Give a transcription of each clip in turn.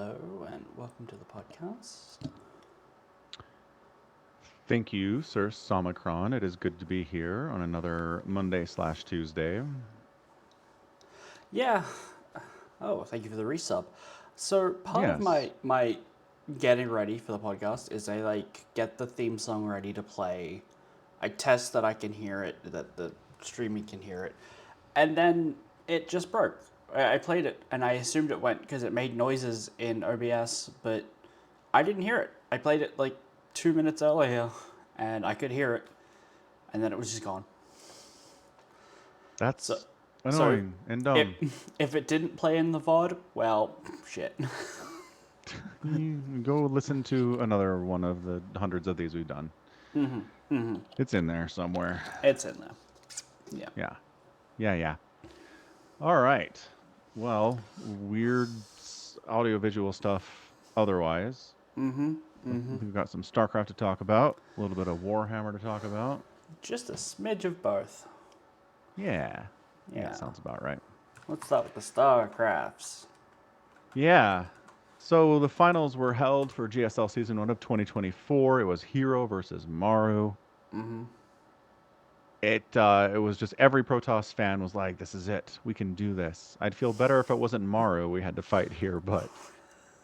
Hello and welcome to the podcast. Thank you, Sir Somicron. It is good to be here on another Monday/Tuesday. Yeah. Oh, thank you for the resub. So part of Yes. my getting ready for the podcast is I get the theme song ready to play. I test that I can hear it, that the streaming can hear it, and then it just broke. I played it and I assumed it went because it made noises in OBS, but I didn't hear it. I played it like 2 minutes earlier, and I could hear it, and then it was just gone. So, That's so annoying and if dumb. if it didn't play in the VOD, well, shit. You go listen to another one of the hundreds of these we've done. It's in there somewhere. It's in there. Yeah. Yeah. Yeah. All right. Well, weird audiovisual stuff otherwise. We've got some StarCraft to talk about, a little bit of Warhammer to talk about. Just a smidge of both. Yeah. Yeah. Sounds about right. Let's start with the StarCrafts. Yeah. So the finals were held for GSL Season 1 of 2024. It was Hero versus Maru. It was just every Protoss fan was like, this is it. We can do this. I'd feel better if it wasn't Maru we had to fight here, but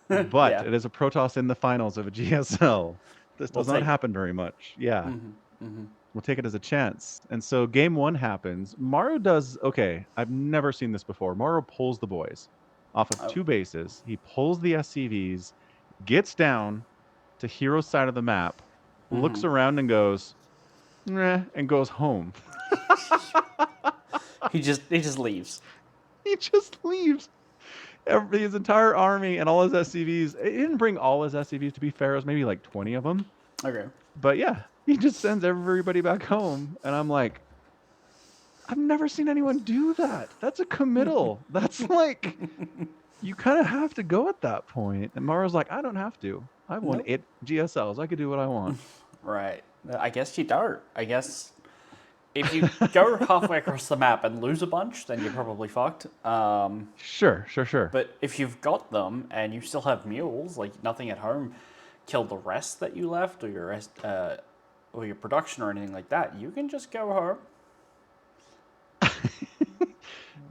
Yeah. it is a Protoss in the finals of a GSL. This We'll does not take it. happen very much. Yeah. We'll take it as a chance. And so game one happens. Maru does okay. I've never seen this before. Maru pulls the boys off of Oh. two bases. He pulls the SCVs, gets down to Hero's side of the map, looks around and goes, "Meh," and goes home. He just leaves. He just leaves. His entire army and all his SCVs. He didn't bring all his SCVs, to be fair. It was maybe like 20 of them. Okay. But yeah, he just sends everybody back home. And I'm like, I've never seen anyone do that. That's a committal. That's like, you kind of have to go at that point. And Mara's like, I don't have to. I've won Nope. 8 GSLs. I could do what I want. Right. I guess you don't. I guess if you go halfway across the map and lose a bunch, then you're probably fucked. Sure. But if you've got them and you still have mules, like nothing at home, kill the rest that you left, or your production or anything like that, you can just go home.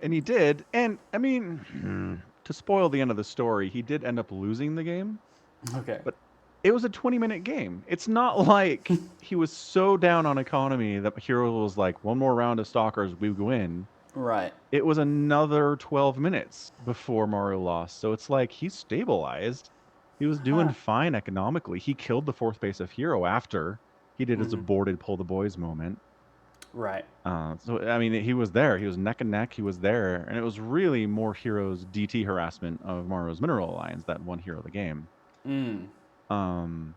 And he did. And I mean, to spoil the end of the story, he did end up losing the game. Okay. But it was a 20-minute game. It's not like he was so down on economy that Hero was like, one more round of Stalkers, we win. Right. It was another 12 minutes before Mario lost. So it's like he's stabilized. He was doing Huh. fine economically. He killed the fourth base of Hero after he did his aborted pull the boys moment. Right. So, I mean, he was there. He was neck and neck. He was there. And it was really more Hero's DT harassment of Mario's Mineral Alliance that won Hero the game. Um,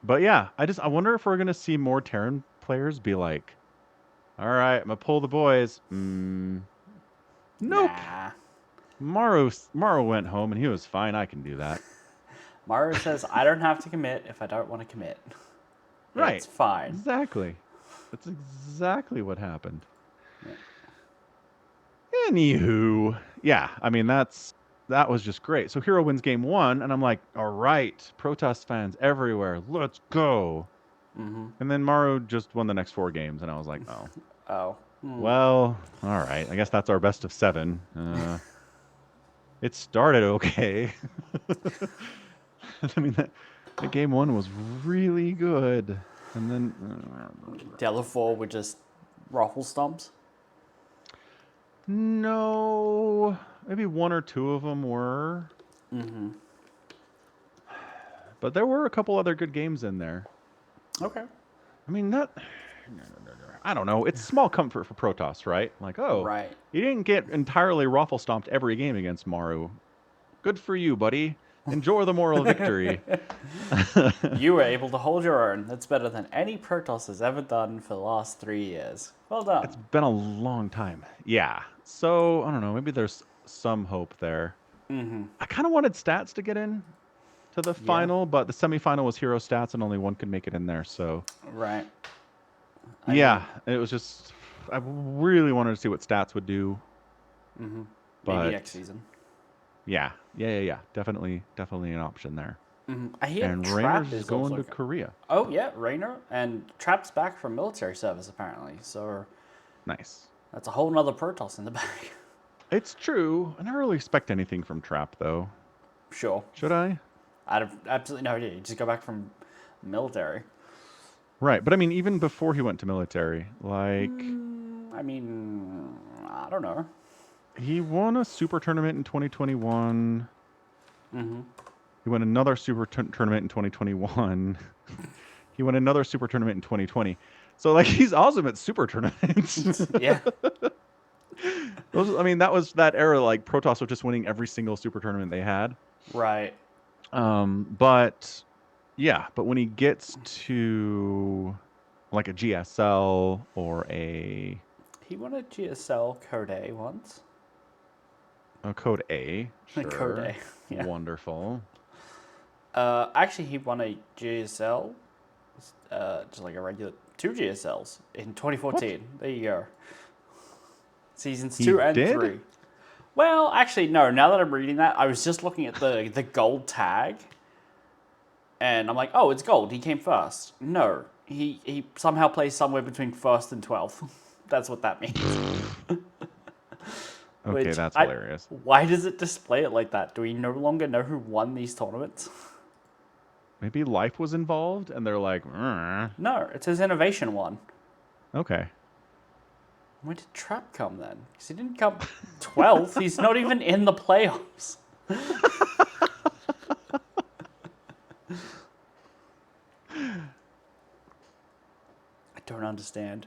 but yeah, I wonder if we're going to see more Terran players be like, all right, I'm going to pull the boys. Nope. Nah. Maru went home and he was fine. I can do that. Mario says, I don't have to commit if I don't want to commit. Right. It's fine. Exactly. That's exactly what happened. Yeah. Anywho, yeah, I mean, that was just great. So Hero wins game one, and I'm like, all right, Protoss fans everywhere, let's go. And then Maru just won the next 4 games, and I was like, oh. Oh. Well, all right. I guess that's our best of 7. It started okay. I mean, the game 1 was really good. And then... The other 4 were just ruffle stomps? No. Maybe 1 or 2 of them were. But there were a couple other good games in there. Okay. I mean, I don't know. It's small comfort for Protoss, right? Like, oh, Right. you didn't get entirely raffle stomped every game against Maru. Good for you, buddy. Enjoy the moral victory. You were able to hold your own. That's better than any Protoss has ever done for the last 3 years. Well done. It's been a long time. Yeah. So, I don't know. Maybe there's some hope there. I kind of wanted stats to get in to the final, but the semifinal was Hero stats and only one could make it in there. So, Right. yeah, it was just, I really wanted to see what stats would do. Maybe But next season. Yeah. Definitely an option there. I hear And Trap Rayner's is going also. to Korea. Oh yeah, Rayner and Trap's back from military service apparently. So Nice. that's a whole nother Protoss in the back. It's true. I never really expect anything from Trap, though. Sure. Should I? I have absolutely no idea. You just go back from military. Right. But I mean, even before he went to military, like, I mean, I don't know. he won a super tournament in 2021. He won another super tournament in 2021. He won another super tournament in 2020. So, like, he's awesome at super tournaments. Yeah. I mean, that was that era. Like, Protoss was just winning every single super tournament they had. Right. But yeah, but when he gets to like a GSL or a He won a GSL Code A once. Code A, Code sure, A. Yeah. wonderful. Actually, he won a GSL. Just like a regular 2 GSLs in 2014. What? There you go. Seasons He 2 and did? 3. Well, actually, no. Now that I'm reading that, I was just looking at the gold tag, and I'm like, oh, it's gold. He came first. No, he somehow placed somewhere between first and 12th. That's what that means. Okay, Which that's hilarious. why does it display it like that? Do we no longer know who won these tournaments? Maybe life was involved, and they're like, No, it says innovation one. okay. Where did Trap come then? Because he didn't come 12th. He's not even in the playoffs. I don't understand.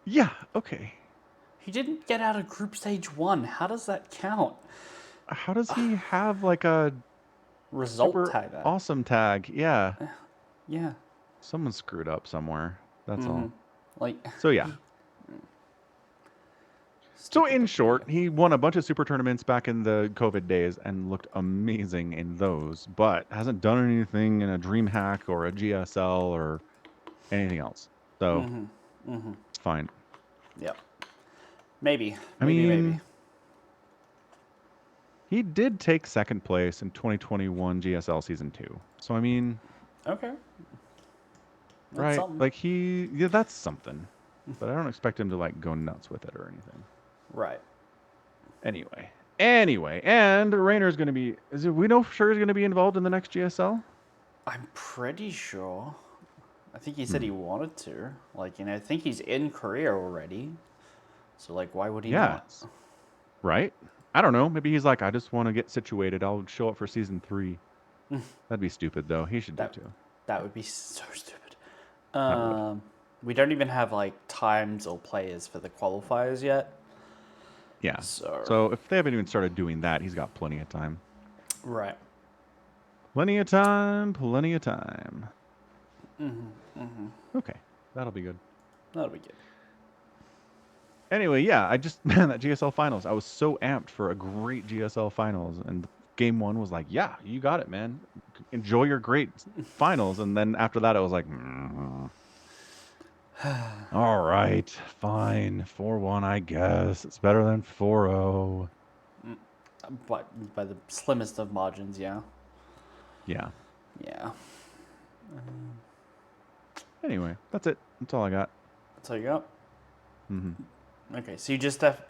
Yeah, okay. He didn't get out of group stage 1. How does that count? How does he have like a Result super tag that. awesome tag? Yeah, Yeah. someone screwed up somewhere. That's all. Like, So yeah. So in short, he won a bunch of super tournaments back in the COVID days and looked amazing in those, but hasn't done anything in a DreamHack or a GSL or anything else. So it's fine. Yep. Maybe. I Maybe. mean, he did take second place in 2021 GSL Season 2. So I mean, Okay. That's right? something. Like yeah, that's something. But I don't expect him to like go nuts with it or anything. Right. Anyway, and Rayner's going to be. We know for sure he's going to be involved in the next GSL? I'm pretty sure. I think he said he wanted to. Like, I think he's in Korea already. So, like, why would he not? Right? I don't know. Maybe he's like, I just want to get situated. I'll show up for Season 3. That'd be stupid, though. He should do too. That would be so stupid. That would. We don't even have, like, times or players for the qualifiers yet. Yeah. So if they haven't even started doing that, he's got plenty of time. Right. Plenty of time. Okay. That'll be good. That'll be good. Anyway, yeah, man, that GSL finals. I was so amped for a great GSL finals, and game 1 was like, yeah, you got it, man. Enjoy your great finals. And then after that, I was like, all right, fine, 4-1, I guess. It's better than 4-0. But by the slimmest of margins, yeah. Yeah. Yeah. Anyway, that's it. That's all I got. That's all you got? Okay, so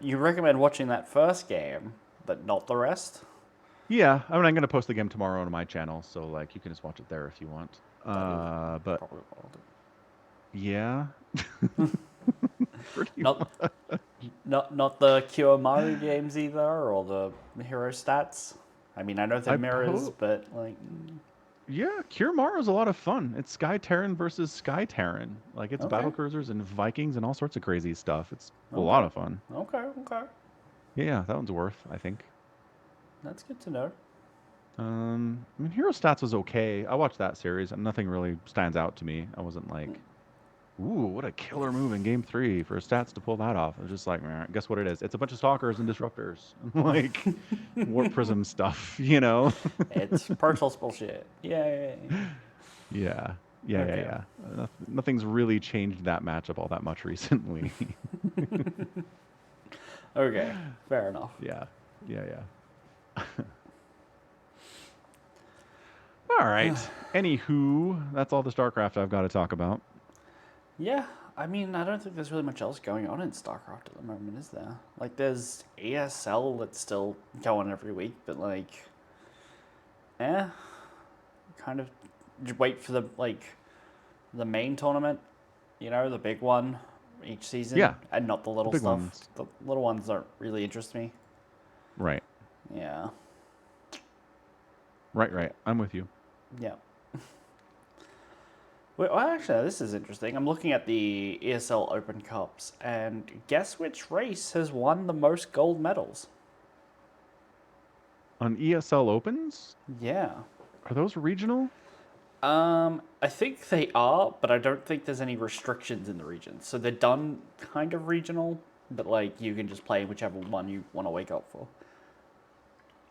you recommend watching that first game, but not the rest? Yeah, I mean, I'm gonna post the game tomorrow on my channel, so like you can just watch it there if you want. But yeah, pretty not the Kiyomaru games either, or the hero stats. I mean, I know they're mirrors, but like. Yeah, Kiramaru's a lot of fun. It's Sky Terran versus Sky Terran. Like it's battle cruisers and Vikings and all sorts of crazy stuff. It's a lot of fun. Okay. Yeah, that one's worth, I think. That's good to know. I mean, Hero Stats was okay. I watched that series, and nothing really stands out to me. I wasn't like, ooh, what a killer move in Game 3 for Stats to pull that off. I was just like, guess what it is? It's a bunch of Stalkers and Disruptors. Like, Warp Prism stuff, you know? It's Protoss bullshit. Yay. Yeah. Nothing's really changed that matchup all that much recently. Okay, fair enough. Yeah. Yeah. All right. Anywho, that's all the StarCraft I've got to talk about. Yeah, I mean, I don't think there's really much else going on in StarCraft at the moment, is there? Like, there's ESL that's still going every week, but like, kind of just wait for the main tournament, the big one each season, Yeah, and not the the little big stuff. ones. The little ones don't really interest me. Right. Yeah, Right. I'm with you. yeah. Well, actually, this is interesting. I'm looking at the ESL Open Cups, and guess which race has won the most gold medals? On ESL Opens, Yeah. are those regional? I think they are, but I don't think there's any restrictions in the region. So they're done kind of regional, but like you can just play whichever one you want to wake up for.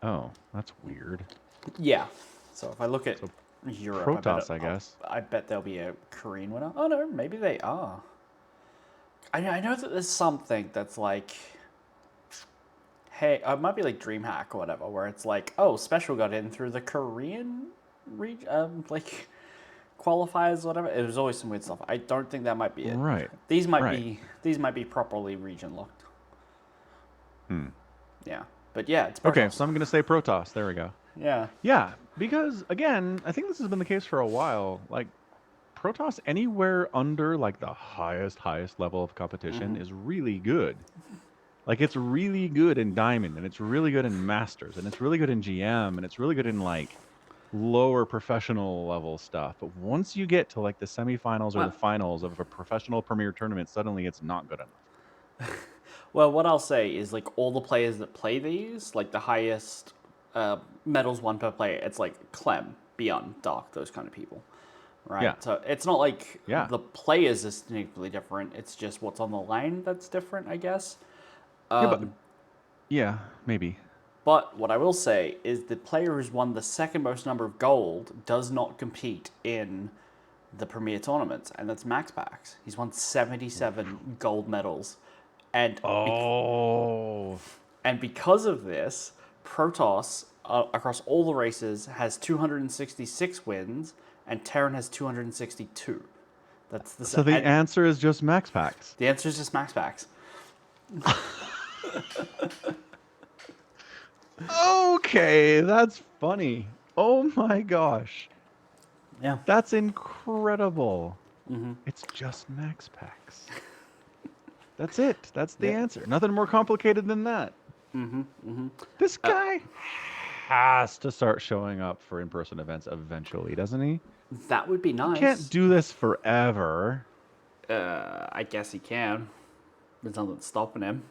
Oh, that's weird. Yeah. So if I look at So Europe, Protoss, I guess. I bet there'll be a Korean winner. Oh no, maybe they are. I know that there's something that's like, hey, it might be like DreamHack or whatever, where it's like, oh, Special got in through the Korean region, like qualifiers or whatever. It was always some weird stuff. I don't think that might be it. Right. These might Right. be properly region locked. Hmm. Yeah, but yeah, it's Okay, Protoss. so I'm going to say Protoss. There we go. Yeah. Yeah, because again, I think this has been the case for a while. Like Protoss anywhere under like the highest level of competition is really good. Like it's really good in Diamond and it's really good in Masters and it's really good in GM and it's really good in like lower professional level stuff. But once you get to like the semifinals or the Well, finals of a professional premier tournament, suddenly it's not good enough. well, what I'll say is like all the players that play these, like the highest medals won per player, it's like Clem, Beyond, Dark, those kind of people, right? Yeah. So it's not like Yeah. the players are significantly different. It's just what's on the line that's different, I guess. Yeah, but yeah, maybe. But what I will say is the player who's won the second most number of gold does not compete in the premier tournaments, and that's Max Pax. He's won 77 gold medals, and Oh. and because of this, Protoss across all the races has 266 wins, and Terran has 262. That's So the and answer is just Max Packs. the answer is just Max Pax. Okay, that's funny. Oh my gosh. Yeah. That's incredible. It's just Max Packs. That's it. That's the Yeah. answer. Nothing more complicated than that. This guy has to start showing up for in-person events eventually, doesn't he? That would be He can't nice. do this forever. I guess he can. There's nothing stopping him.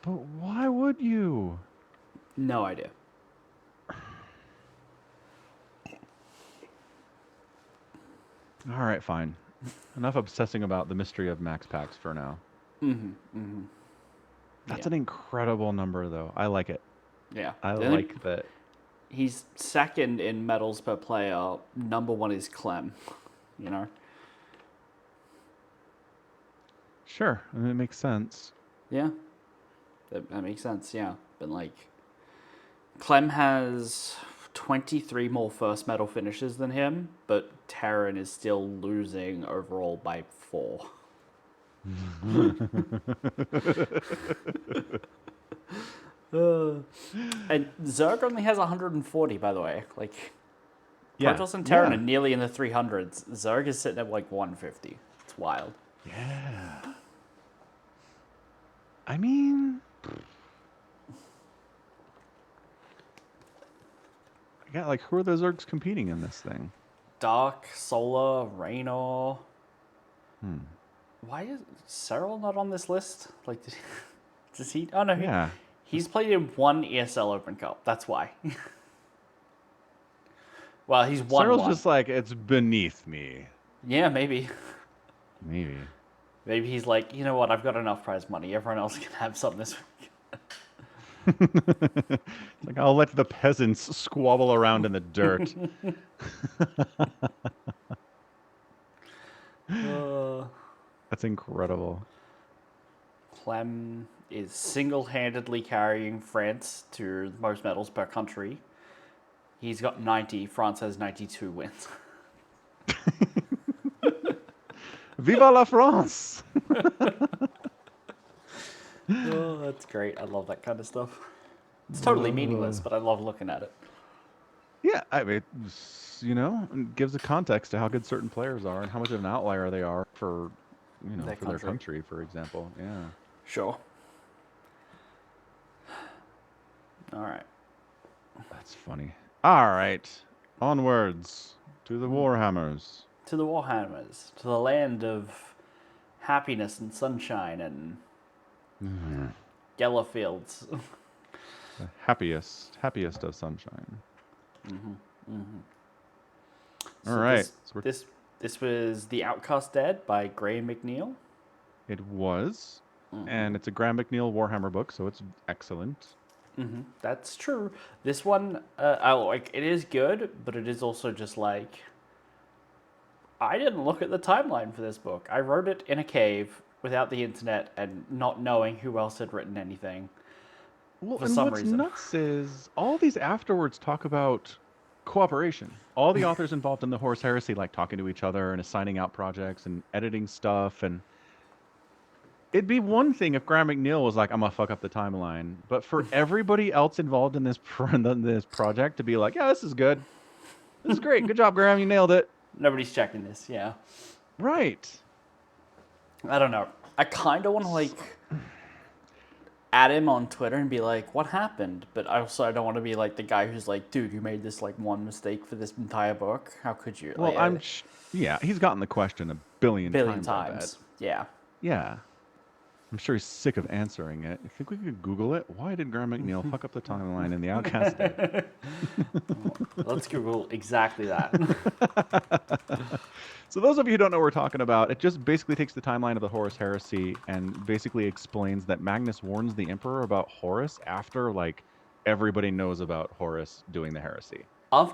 But why would you? No idea. All right, fine. Enough obsessing about the mystery of Max Packs for now. That's an incredible number, though. I like it. Yeah. I like that. He's second in medals per player. Number one is Clem. You know? Sure, I mean, it makes sense. Yeah. That makes sense, yeah. But like Clem has 23 more first medal finishes than him, but Terran is still losing overall by 4. And Zerg only has 140, by the way. Like, Yeah. Protoss and Terran Yeah. are nearly in the 300s. Zerg is sitting at like 150. It's wild. Yeah. I mean, yeah, like who are the Zergs competing in this thing? Dark, Solar, Raynor. Why is Cyril not on this list? Like, does he? Oh no, Yeah. he's played in one ESL Open Cup. That's why. Well, he's won Cyril's one. just like, it's beneath me. Yeah, maybe. Maybe. Maybe he's like, you know what? I've got enough prize money. Everyone else can have some this week. It's like, I'll let the peasants squabble around in the dirt. That's incredible. Clem, is single-handedly carrying France to the most medals per country. He's got 90. France has 92 wins. Viva la France! Oh, that's great. I love that kind of stuff. It's totally meaningless, but I love looking at it. Yeah, I mean, it gives a context to how good certain players are and how much of an outlier they are for, their country, for example. Yeah. Sure. All right. That's funny. All right. Onwards to the Warhammers. To the Warhammers, to the land of happiness and sunshine and yellow fields. The happiest of sunshine. All right. This was The Outcast Dead by Graham McNeill. It was. And it's a Graham McNeill Warhammer book, so it's excellent. That's true. This one, it is good, but it is also just like, I didn't look at the timeline for this book. I wrote it in a cave without the internet and not knowing who else had written anything. Well, for and some what's reason. nuts is all these afterwards talk about cooperation. All the authors involved in the Horus Heresy like talking to each other and assigning out projects and editing stuff. And it'd be one thing if Graham McNeill was like, I'm gonna fuck up the timeline, but for everybody else involved in this project to be like, yeah, this is good, this is great, good job, Graham, you nailed it. Nobody's checking this, yeah. Right. I don't know. I kind of want to add him on Twitter and be like, what happened? But I don't want to be like the guy who's like, dude, you made this one mistake for this entire book. How could you? Well, he's gotten the question a billion times. Yeah. Yeah. I'm sure he's sick of answering it. You think we could Google it? Why did Graham McNeill fuck up the timeline in the Outcast Dead? Let's Google exactly that. So those of you who don't know what we're talking about, it just basically takes the timeline of the Horus Heresy and basically explains that Magnus warns the Emperor about Horus after everybody knows about Horus doing the heresy.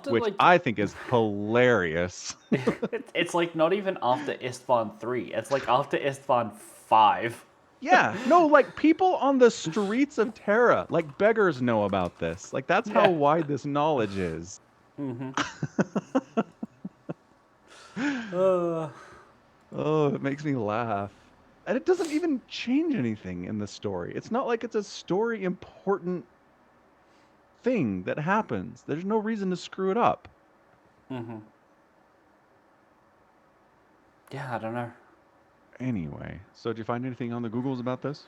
Which I think is hilarious. It's not even after Istvan 3. It's after Istvan 5. Yeah, no, people on the streets of Terra, beggars know about this. That's how wide this knowledge is. Oh, it makes me laugh. And it doesn't even change anything in the story. It's not like it's a story important thing that happens. There's no reason to screw it up. Yeah, I don't know. Anyway, so did you find anything on the Googles about this?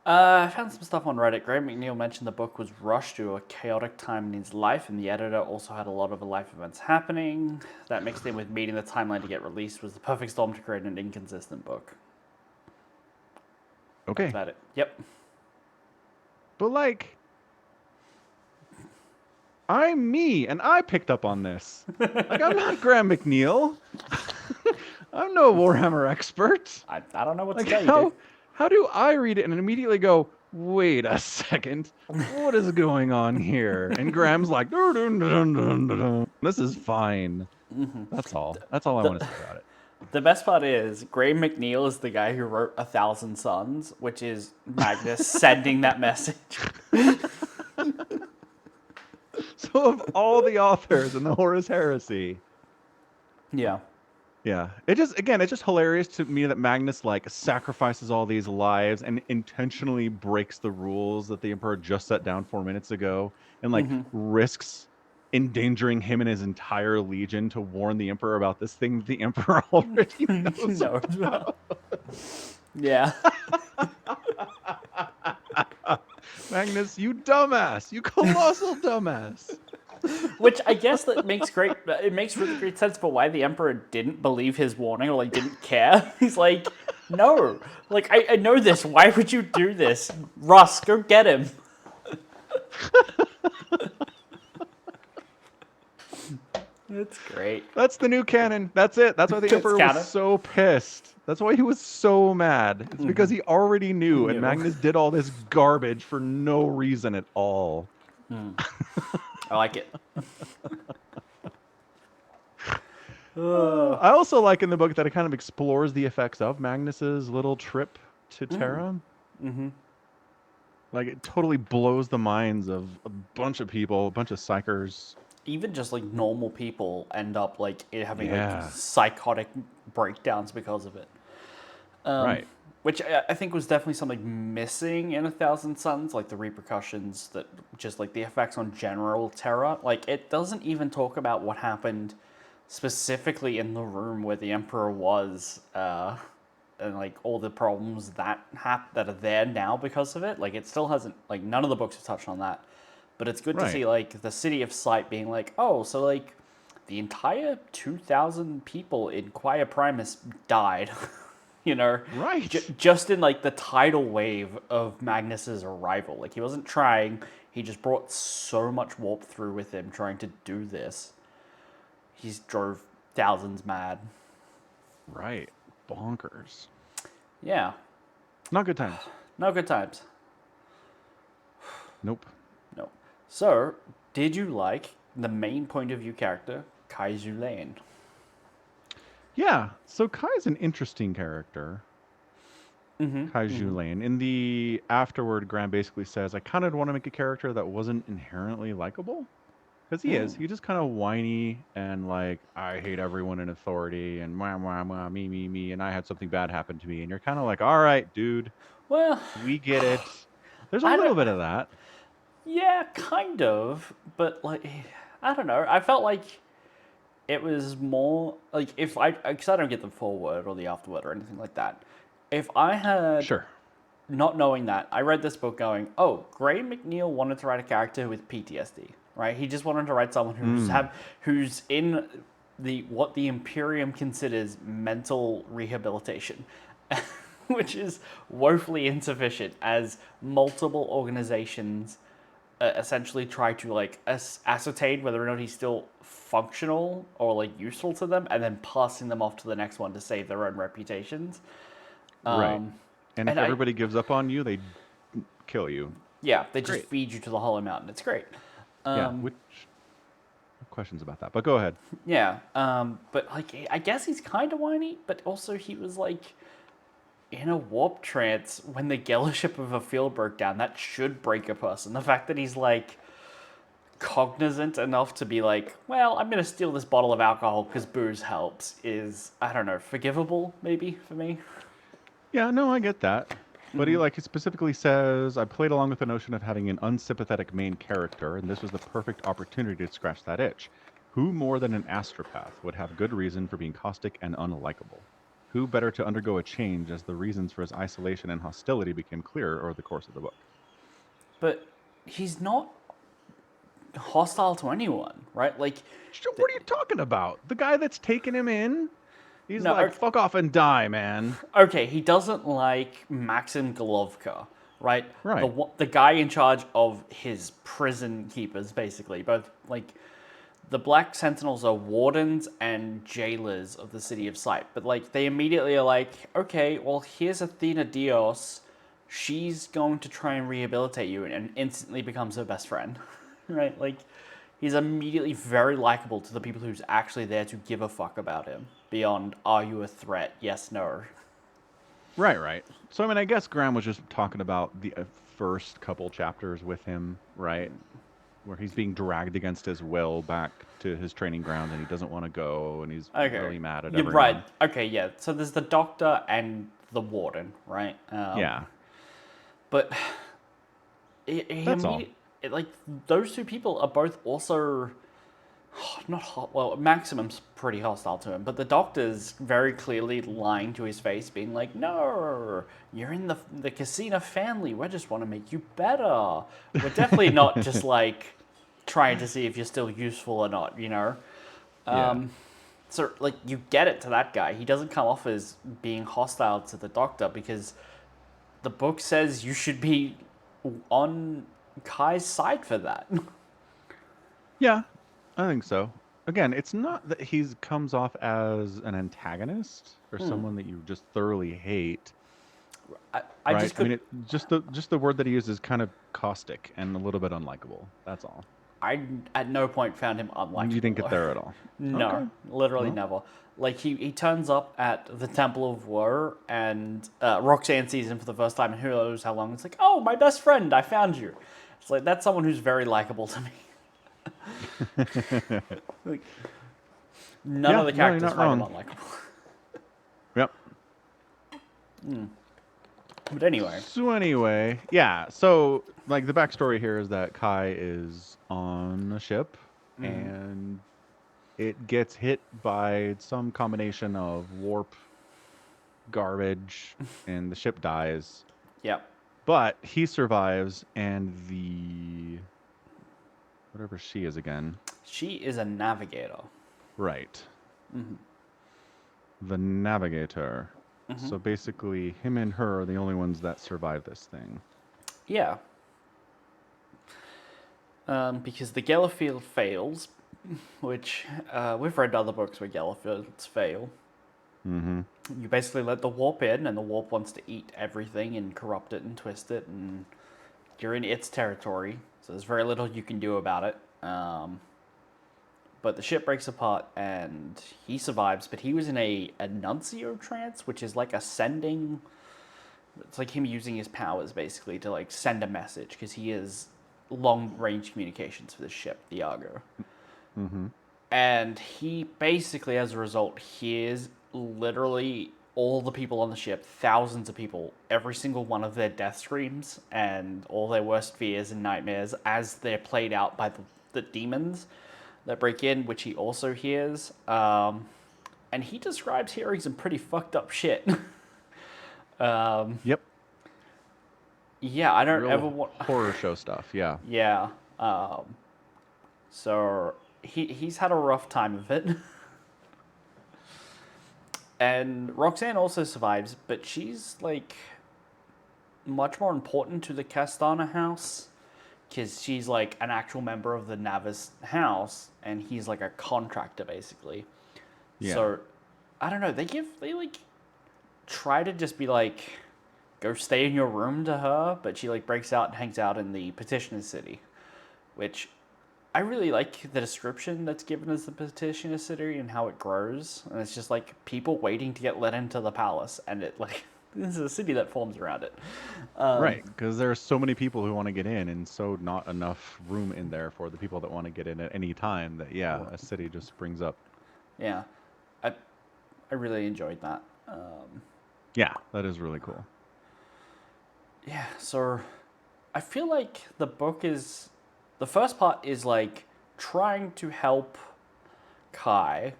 I found some stuff on Reddit. Graham McNeill mentioned the book was rushed to a chaotic time in his life, and the editor also had a lot of life events happening. That mixed in with meeting the timeline to get released was the perfect storm to create an inconsistent book. Okay. That's about it. Yep. But I'm me, and I picked up on this. I'm not Graham McNeill. I'm no Warhammer expert. I don't know what to tell you. How do I read it and immediately go, wait a second, what is going on here? And Graham's like, dun, dun, dun, dun, dun, dun. This is fine. That's all. That's all I want to say about it. The best part is Graham McNeill is the guy who wrote 1,000 Suns, which is Magnus sending that message. So of all the authors in the Horus Heresy. Yeah. Yeah. It's just hilarious to me that Magnus sacrifices all these lives and intentionally breaks the rules that the Emperor just set down 4 minutes ago and risks endangering him and his entire legion to warn the Emperor about this thing that the Emperor already knows about. Yeah. Magnus, you dumbass. You colossal dumbass. Which I guess that makes really great sense for why the Emperor didn't believe his warning or didn't care. He's like, no, I know this. Why would you do this? Russ, go get him. It's great. That's the new canon. That's it. That's why the Emperor was so pissed. That's why he was so mad. It's because he already knew, and Magnus did all this garbage for no reason at all. I like it. I also like in the book that it kind of explores the effects of Magnus's little trip to Terra. Like, it totally blows the minds of a bunch of people, a bunch of psychers. Even just like normal people end up like having like Yeah, psychotic breakdowns because of it. right. Which I think was definitely something missing in A Thousand Suns, like the repercussions that just like the effects on general terror. Like it doesn't even talk about what happened specifically in the room where the Emperor was, and like all the problems that that are there now because of it. Like it still hasn't like none of the books have touched on that, but it's good to Right. see like the City of Sight being like, oh, so like the entire 2,000 people in Quia Primus died. You know, Right. just in like the tidal wave of Magnus's arrival. Like he wasn't trying; he just brought so much warp through with him trying to do this. He's drove thousands mad. Right. Bonkers. Yeah, Not good times. no good times. Nope. No. So, did you like the main point of view character, Kaiju Lane? Yeah. So Kai's an interesting character. Mm-hmm. Kaiju Lane. In the afterward, Graham basically says, I kind of want to make a character that wasn't inherently likable. Because he is. He's just kind of whiny and like, I hate everyone in authority and wah, wah, wah, me, and I had something bad happen to me. And you're kind of like, all right, dude, Well, we get it. There's a I little don't. bit of that. Yeah, kind of, but like, I don't know. I felt like it was more like if I, because I don't get the foreword or the afterword or anything like that. If I had Sure. not knowing that, I read this book going, oh, Gray McNeill wanted to write a character with PTSD, right? He just wanted to write someone who's in the what the Imperium considers mental rehabilitation, which is woefully insufficient as multiple organizations essentially try to like ascertain whether or not he's still functional or like useful to them, and then passing them off to the next one to save their own reputations. Right. And if And I, everybody gives up on you, they kill you. yeah, they It's just great. feed you to the Hollow Mountain. It's great. Yeah. Which questions about that? But go ahead. Yeah, but like I guess he's kind of whiny, but also he was like in a warp trance when the gellership of a field broke down. That should break a person. The fact that he's like cognizant enough to be like, well, I'm gonna steal this bottle of alcohol because booze helps is, I don't know, forgivable maybe for me. Yeah, no, I get that. But he specifically says, I played along with the notion of having an unsympathetic main character, and this was the perfect opportunity to scratch that itch. Who more than an astropath would have good reason for being caustic and unlikable? Who better to undergo a change as the reasons for his isolation and hostility became clearer over the course of the book? But he's not hostile to anyone, right? Like, What are you talking about? The guy that's taken him in? He's no, like, fuck off and die, man. okay, he doesn't like Maxim Golovka, right? Right. The guy in charge of his prison keepers, basically. Both like the Black Sentinels are wardens and jailers of the City of Sight, but like they immediately are like, okay, well here's Athena Dios. She's going to try and rehabilitate you, and instantly becomes her best friend, right? Like he's immediately very likable to the people who's actually there to give a fuck about him. Beyond, are you a threat? Yes, no. Right, right. So, I mean, I guess Graham was just talking about the first couple chapters with him, right? Where he's being dragged against his will back to his training ground and he doesn't want to go and he's Okay, really mad at you're right. everyone. Okay, yeah. So there's the doctor and the warden, right? Yeah, But that's all. like those two people are both also not hot. Well, Maximum's pretty hostile to him, but the doctor's very clearly lying to his face, being like, "No, you're in the Casino family. We just want to make you better. We're definitely not just like trying to see if you're still useful or not." You know. Yeah. So like you get it to that guy. He doesn't come off as being hostile to the doctor because the book says you should be on Kai's side for that. Yeah, I think so. Again, it's not that he comes off as an antagonist or someone that you just thoroughly hate, I right? just I mean, could just the word that he uses is kind of caustic and a little bit unlikable. That's all. I at no point found him unlikable. You didn't get though. there at all. No, Okay. literally Well. never. Like he turns up at the Temple of Woe, and Roxanne sees him for the first time, and who knows how long. It's like, oh, my best friend, I found you. It's like that's someone who's very likable to me. Like, none of the No, you're characters not find him wrong. unlikable. Yep. But anyway, So anyway, yeah. So like the backstory here is that Kai is on a ship and it gets hit by some combination of warp garbage and the ship dies. yep. But he survives and the whatever she is again. She is a navigator. Right. The navigator. So basically him and her are the only ones that survive this thing. Yeah. Because the Gellerfield fails, which we've read other books where Gellerfields fail. Mm-hmm. You basically let the warp in, and the warp wants to eat everything and corrupt it and twist it, and you're in its territory, so there's very little you can do about it. But the ship breaks apart, and he survives, but he was in a nuncio trance, which is like a sending... It's like him using his powers, basically, to like send a message, because he is long-range communications for the ship, the Argo. Mm-hmm. And he basically, as a result, hears literally all the people on the ship, thousands of people, every single one of their death screams and all their worst fears and nightmares as they're played out by the demons that break in, which he also hears. And he describes hearing some pretty fucked up shit. Yep. Yeah, I don't Real ever want... horror show stuff, yeah. Yeah. So he's had a rough time of it. And Roxanne also survives, but she's like much more important to the Castana house because she's like an actual member of the Navis house, and he's like a contractor basically. Yeah. So I don't know. They like try to just be like, go stay in your room to her, but she like breaks out and hangs out in the Petitioner City, which I really like the description that's given as the Petitioner City and how it grows. And it's just like people waiting to get let into the palace, and it like this is a city that forms around it. Right, because there are so many people who want to get in, and so not enough room in there for the people that want to get in at any time. That a city just springs up. Yeah, I really enjoyed that. Yeah, that is really cool. Yeah, so I feel like the book is... The first part is like trying to help Kai,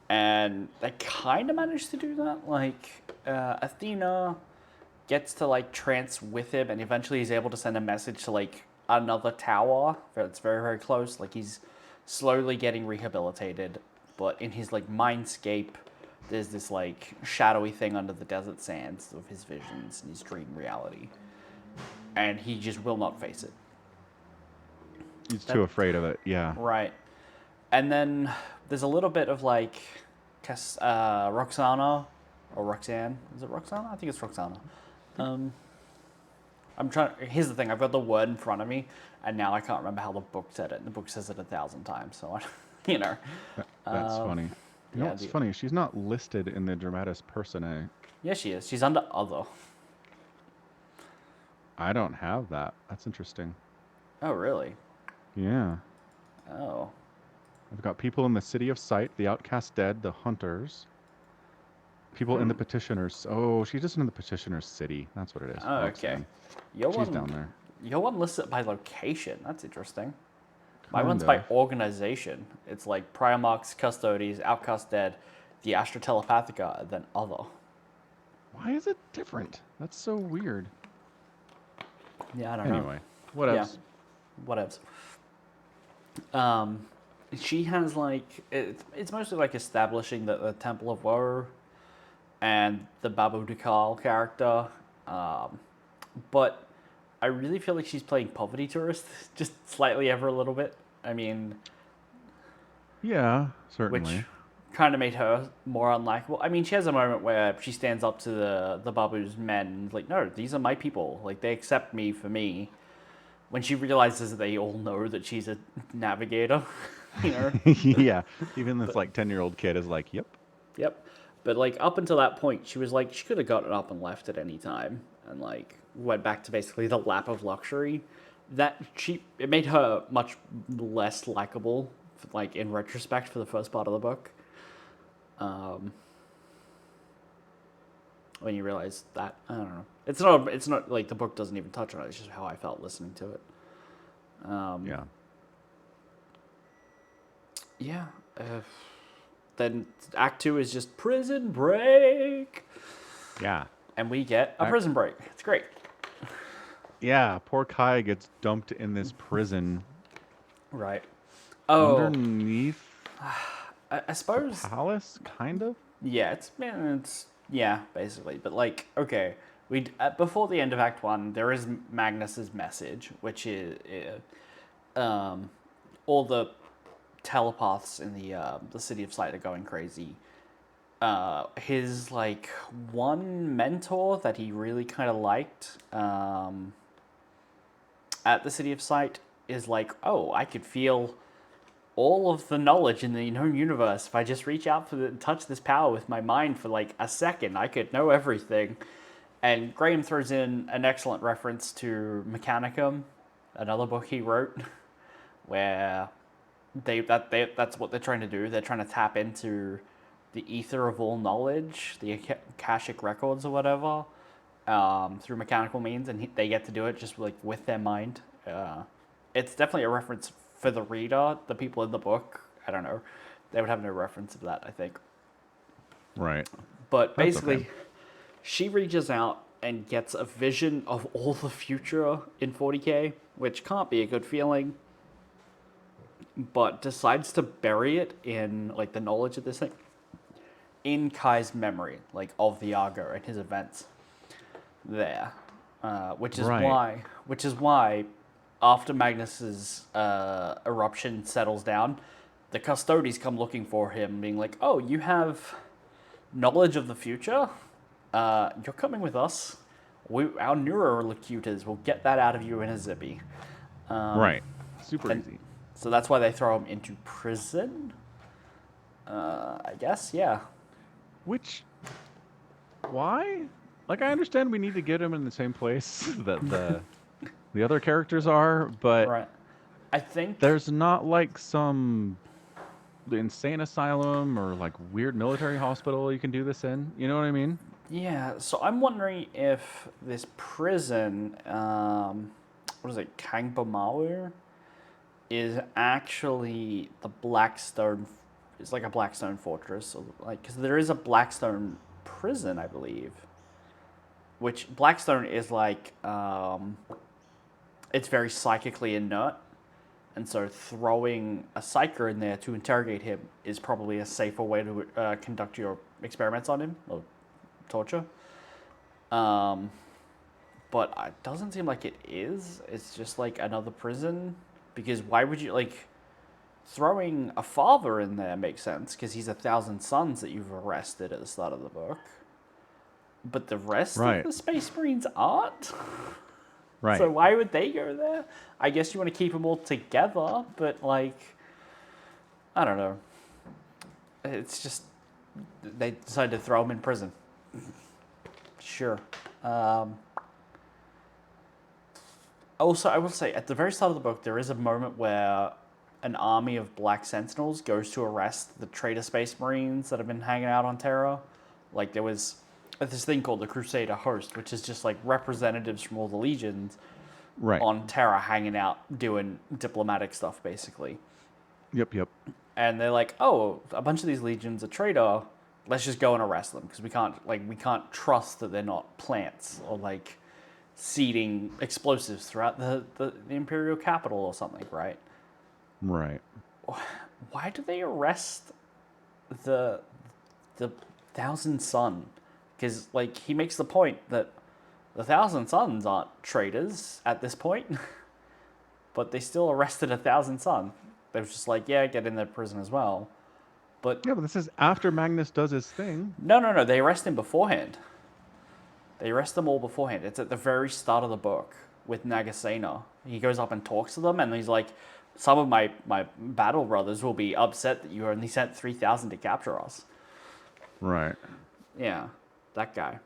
and they kind of managed to do that. Like, Athena gets to like trance with him, and eventually he's able to send a message to like another tower that's very, very close. Like, he's slowly getting rehabilitated, but in his like mindscape, there's this like shadowy thing under the desert sands of his visions and his dream reality, and he just will not face it. He's too afraid of it. Yeah. Right. And then there's a little bit of like Roxana or Roxanne. Is it Roxana? I think it's Roxana. I'm trying. Here's the thing. I've got the word in front of me, and now I can't remember how the book said it. The book says it 1,000 times, so I, you know. That's funny. You know, it's funny. She's not listed in the Dramatis Personae. Yeah, she is. She's under other. I don't have that. That's interesting. Oh, really? Yeah. Oh. I've got people in the City of Sight, the Outcast Dead, the Hunters. People in the Petitioners. Oh, she's just in the Petitioners City. That's what it is. Oh, okay. She's down there. Your one lists it by location. That's interesting. My one's by organization. It's like Primarchs, Custodes, Outcast Dead, the Astra Telepathica, and then other. Why is it different? That's so weird. Yeah, I don't know. Anyway, what else? Yeah, whatevs. She has like it's mostly like establishing the Temple of Woe and the Babu Dukal character, but I really feel like she's playing poverty tourist just slightly ever a little bit. I mean, yeah, certainly. Which kind of made her more unlikable. I mean, she has a moment where she stands up to the Babu's men, like, no, these are my people. Like, they accept me for me. when she realizes that they all know that she's a navigator, you know. Yeah, even this But like 10-year-old kid is like, "Yep." yep. But like up until that point, she was like she could have gotten up and left at any time, and like went back to basically the lap of luxury. That she it made her much less likable, like in retrospect for the first part of the book. Um, when you realize that, I don't know. It's not like the book doesn't even touch on it. It's just how I felt listening to it. Yeah. Yeah. Then Act Two is just prison break, Yeah. and we get a Act prison break. It's great. Yeah, poor Kai gets dumped in this prison Right. Oh, underneath I the suppose. palace, kind of. Yeah, it's yeah, basically. But like, okay, before the end of Act One, there is Magnus's message, which is all the telepaths in the city of Sight are going crazy. His like one mentor that he really kind of liked at the city of Sight is like, oh, I could feel all of the knowledge in the known universe. If I just reach out touch this power with my mind for like a second, I could know everything. And Graham throws in an excellent reference to Mechanicum, another book he wrote, where that's what they're trying to do. They're trying to tap into the ether of all knowledge, the Akashic records or whatever, through mechanical means, and they get to do it just like with their mind. It's definitely a reference for the reader. The people in the book, I don't know, they would have no reference of that, I think. Right. But That's okay. basically, she reaches out and gets a vision of all the future in 40K, which can't be a good feeling, but decides to bury it in like the knowledge of this thing in Kai's memory, like of the Argo and his events there, Right. which is why, after Magnus's eruption settles down, the Custodes come looking for him, being like, "Oh, you have knowledge of the future. You're coming with us. Our neurolocutors will get that out of you in a zippy." Right. Super And easy. so that's why they throw him into prison. I guess, yeah. Which why? Like I understand we need to get him in the same place that the other characters are, but Right. I think. there's not like some insane asylum or like weird military hospital you can do this in. You know what I mean? Yeah, so I'm wondering if this prison, what is it, Kangbamawer, is actually the Blackstone. It's like a Blackstone fortress, so like because there is a Blackstone prison, I believe. Which Blackstone is like, it's very psychically inert, and so throwing a psyker in there to interrogate him is probably a safer way to conduct your experiments on him or torture. Um, but it doesn't seem like it is. It's just like another prison. Because why would you like throwing a father in there makes sense because he's 1,000 sons that you've arrested at the start of the book. But the rest of Right. the Space Marines aren't. So Right. why would they go there? I guess you want to keep them all together, but like, I don't know. It's just they decided to throw him in prison. Sure. Also, I will say, at the very start of the book, there is a moment where an army of Black Sentinels goes to arrest the traitor Space Marines that have been hanging out on Terra. Like, there was this thing called the Crusader Host, which is just like representatives from all the legions Right. on Terra hanging out doing diplomatic stuff, basically. Yep, yep. And they're like, "Oh, a bunch of these legions are traitor. Let's just go and arrest them because we can't trust that they're not plants or like seeding explosives throughout the imperial capital or something, right?" Right. Why do they arrest the the Thousand Sun? Because like he makes the point that the Thousand Suns aren't traitors at this point, but they still arrested a Thousand Sun. They was just like, yeah, get in their prison as well. But Yeah, but this is after Magnus does his thing. no, they arrest him beforehand. They arrest them all beforehand. It's at the very start of the book with Nagasena. He goes up and talks to them, and he's like, some of my battle brothers will be upset that you only sent 3,000 to capture us. Right. Yeah, that guy.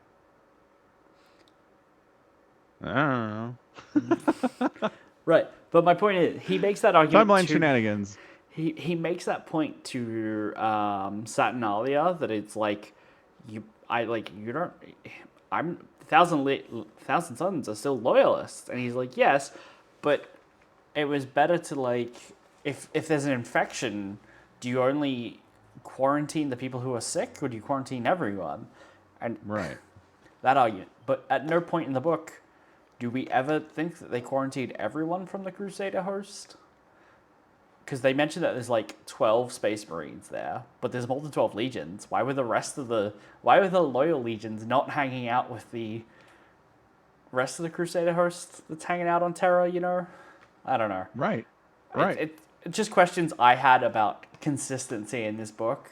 I don't know. Right, but my point is, he makes that argument Timeline to... shenanigans. He makes that point to Saturnalia that it's like, you don't... I'm... Thousand Sons are still loyalists. And he's like, yes, but it was better to, like, if there's an infection, do you only quarantine the people who are sick, or do you quarantine everyone? And Right. that argument. But at no point in the book do we ever think that they quarantined everyone from the Crusader host. Because they mentioned that there's like 12 Space Marines there, but there's more than 12 legions. Why were the loyal legions not hanging out with the rest of the Crusader host that's hanging out on Terra, you know? I don't know. Right. Right. It's just questions I had about consistency in this book,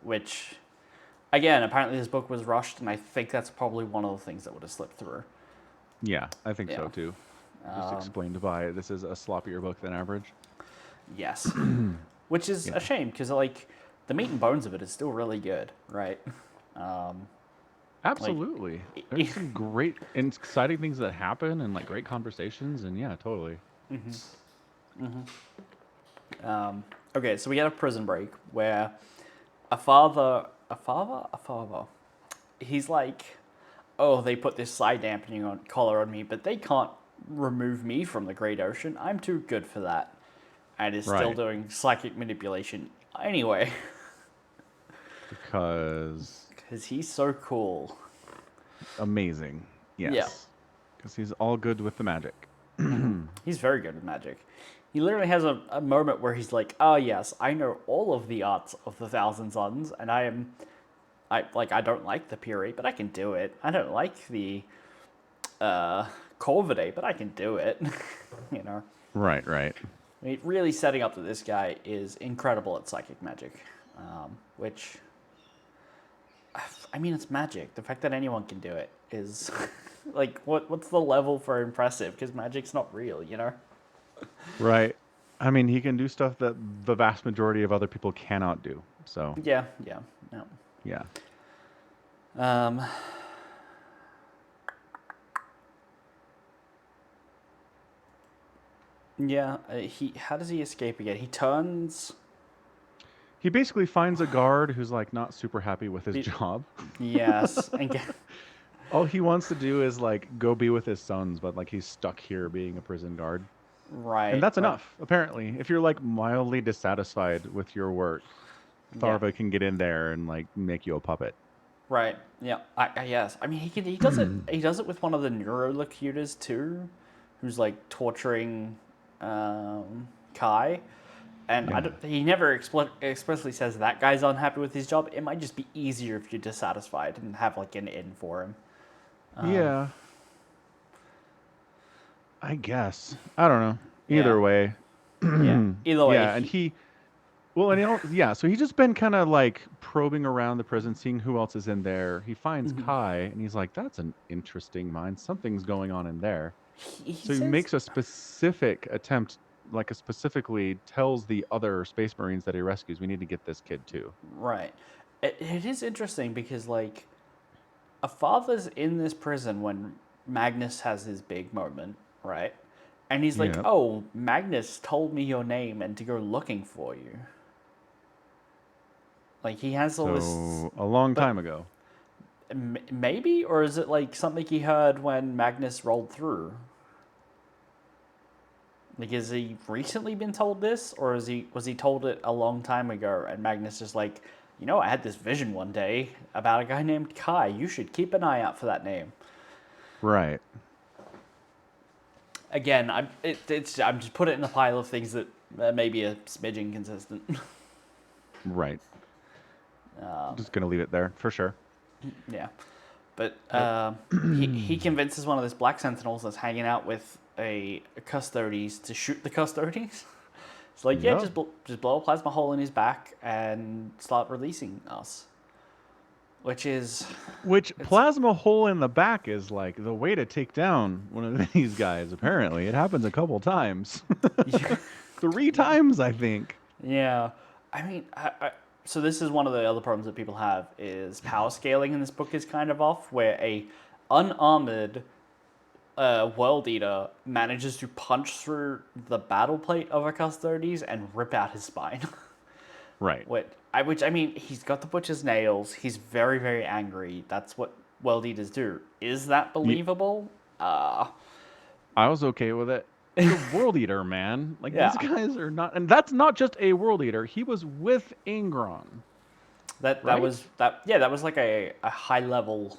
which, again, apparently this book was rushed, and I think that's probably one of the things that would have slipped through. Yeah, I think so too. Just explained by this is a sloppier book than average. Yes. Which is a shame, because, like, the meat and bones of it is still really good, right? Absolutely. There's some great and exciting things that happen, and like great conversations, and yeah, totally. Okay, so we get a prison break where a father, he's like, oh, they put this side dampening collar on me, but they can't remove me from the Great Ocean. I'm too good for that. And is still doing psychic manipulation anyway. Because he's so cool. Amazing. Yes. Yeah. Because he's all good with the magic. He's very good with magic. He literally has a moment where he's like, oh yes, I know all of the arts of the Thousand Sons, and I don't like the Puri, but I can do it. I don't like the Corvidae, but I can do it. You know? Right. I mean, really setting up that this guy is incredible at psychic magic, which, I mean, it's magic. The fact that anyone can do it is, like, what's the level for impressive? Because magic's not real, you know? Right. I mean, he can do stuff that the vast majority of other people cannot do. So Yeah. Yeah. Yeah. How does he escape again? He turns. He basically finds a guard who's like not super happy with his job. Yes. And all he wants to do is like go be with his sons, but like he's stuck here being a prison guard. Right. And that's enough, apparently. If you're like mildly dissatisfied with your work, Tharva can get in there and like make you a puppet. Right. Yeah. Yes. I mean, he does it. He does it with one of the neurolocutors too, who's like torturing Kai. And he never explicitly says that guy's unhappy with his job. It might just be easier if you're dissatisfied and have like an in for him. Yeah. I guess. I don't know. Either way. Either way. Yeah, and so he's just been kind of like probing around the prison, seeing who else is in there. He finds Kai, and he's like, that's an interesting mind. Something's going on in there. He makes a specific attempt, specifically tells the other Space Marines that he rescues, we need to get this kid too. Right. It is interesting because, like, a father's in this prison when Magnus has his big moment, right? And he's like, oh, Magnus told me your name and to go looking for you. Like, he has all this... a long time ago. Maybe? Or is it, like, something he heard when Magnus rolled through? Like, has he recently been told this? Or was he told it a long time ago and Magnus is like, you know, I had this vision one day about a guy named Kai. You should keep an eye out for that name. Right. Again, I'm just put it in a pile of things that may be a smidge inconsistent. Right. Just gonna leave it there for sure. Yeah, but he convinces one of those Black Sentinels that's hanging out with a Custodes to shoot the Custodes. It's like, just blow a plasma hole in his back and start releasing us. Which plasma hole in the back is like the way to take down one of these guys, apparently. It happens a couple times. 3 times, I think. Yeah, I mean, so this is one of the other problems that people have is power scaling in this book is kind of off, where a unarmored world eater manages to punch through the battle plate of a Custodes and rip out his spine. Right. Which I mean, he's got the butcher's nails. He's very, very angry. That's what world eaters do. Is that believable? I was okay with it. He's a world eater, man. Like, Yeah. these guys are not... And that's not just a world eater. He was with Ingron. That Right? was that was like a high level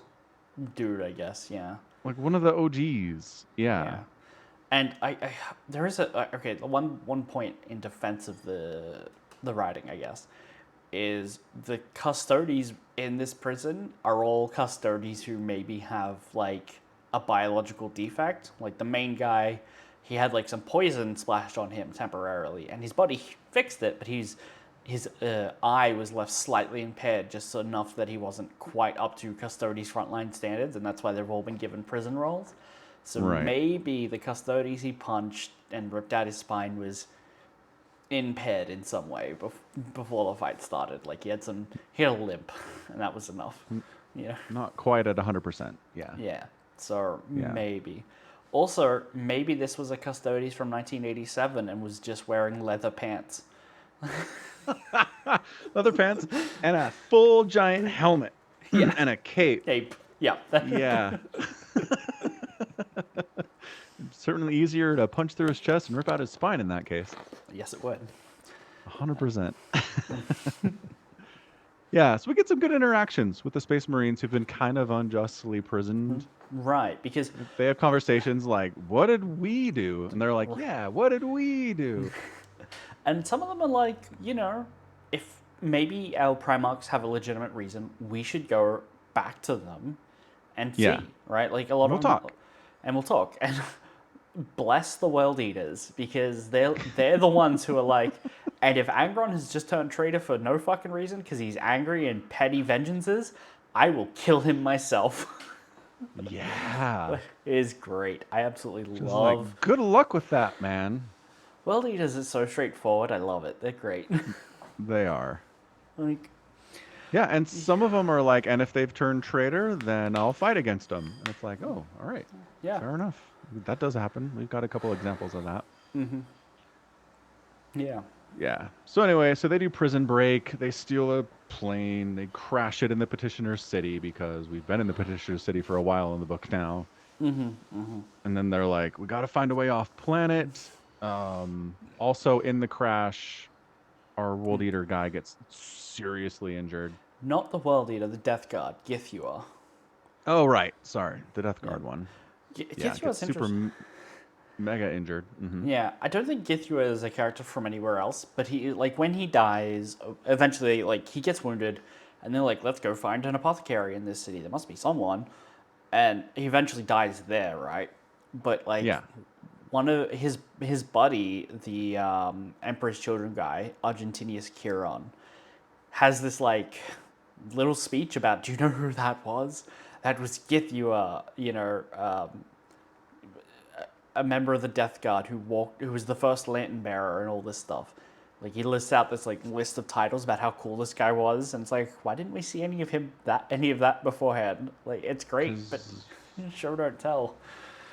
dude, I guess. Yeah. Like, one of the OGs. Yeah. And there is okay, one point in defense of the writing, I guess, is the Custodes in this prison are all Custodes who maybe have like a biological defect. Like the main guy, he had like some poison splashed on him temporarily, and his body fixed it, but his eye was left slightly impaired, just enough that he wasn't quite up to Custodes' frontline standards, and that's why they've all been given prison roles. So Right. maybe the Custodes he punched and ripped out his spine was impaired in some way before the fight started. Like he had a limp, and that was enough. Yeah. Not quite at 100%. Yeah. Yeah. So Yeah. maybe. Also, maybe this was a Custodes from 1987 and was just wearing leather pants. Leather pants and a full giant helmet. Yeah. And a cape. Cape. Yeah. Yeah. Certainly easier to punch through his chest and rip out his spine in that case. Yes, it would. 100%. Yeah, so we get some good interactions with the Space Marines who've been kind of unjustly imprisoned. Right, because They have conversations like, what did we do? And they're like, yeah, what did we do? and some of them are like, if maybe our Primarchs have a legitimate reason, we should go back to them and see, Yeah. right? Like a lot We'll of them, talk. and we'll talk. And bless the World Eaters, because they're the ones who are like, and if Angron has just turned traitor for no fucking reason because he's angry and petty vengeances, I will kill him myself. Yeah. It is great. I absolutely Just love like, good luck with that, man. World Eaters. Is so straightforward. I love it. They're great. They are. Like, Yeah, and some of them are like, and if they've turned traitor, then I'll fight against them. And it's like, oh, all right. yeah. Fair enough. That does happen. We've got a couple examples of that. Yeah. Yeah. So anyway, so they do prison break. They steal a plane. They crash it in the Petitioner's City because we've been in the Petitioner's City for a while in the book now. And then they're like, we got to find a way off planet. Also in the crash, our World Eater guy gets seriously injured. Not the World Eater, the Death Guard, Githua. Oh, right. Sorry. The Death Guard one. Yeah, Githua gets is super interesting. mega injured. Yeah, I don't think Githua is a character from anywhere else, but he, like, when he dies, eventually, like, he gets wounded, and they're like, let's go find an apothecary in this city. There must be someone. And he eventually dies there, right? But, like, Yeah. one of his buddy, the Emperor's Children guy, Argentinius Chiron, has this, like, little speech about, do you know who that was? That was Githua, a member of the Death Guard who was the first lantern bearer and all this stuff. Like, he lists out this like list of titles about how cool this guy was, and it's like, why didn't we see any of that beforehand? Like, it's great, but show don't tell.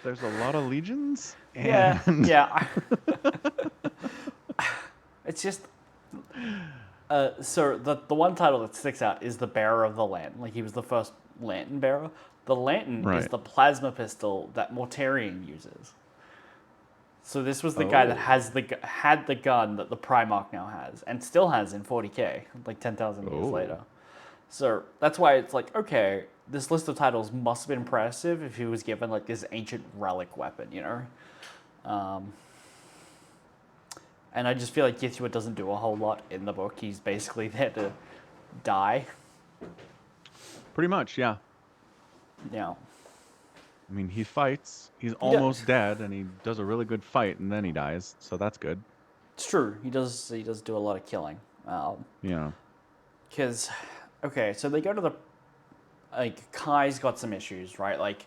There's a lot of legions. Yeah, And yeah. It's just. So the one title that sticks out is the Bearer of the Lantern. Like, he was the first lantern bearer. The lantern is Right. the plasma pistol that Mortarion uses. So this was the guy that had the gun that the Primarch now has, and still has in 40k, like 10,000 years later. So that's why it's like, okay, this list of titles must have been impressive if he was given like this ancient relic weapon, And I just feel like Githua doesn't do a whole lot in the book. He's basically there to die. Pretty much, yeah. Yeah. I mean, he fights. He's almost dead, and he does a really good fight, and then he dies. So that's good. It's true. He does do a lot of killing. Yeah. Because, okay, so they go to the like Kai's got some issues, right? Like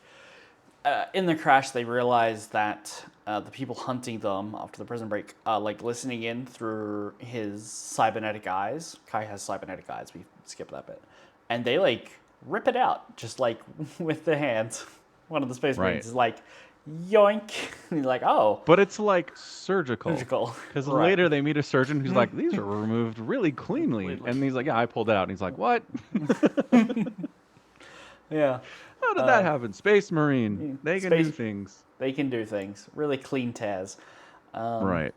in the crash, they realize that the people hunting them after the prison break are like listening in through his cybernetic eyes. Kai has cybernetic eyes. We skip that bit, and they like rip it out just like with their hands. One of the Space Right. Marines is like, yoink, and you're like, oh, But it's like surgical. surgical, Because right? later they meet a surgeon who's like, these are removed really cleanly. Completely. And he's like, yeah, I pulled it out. And he's like, what? Yeah. How did that happen? Space Marine. They can do Space, things. they can do things. Really clean tears. Right.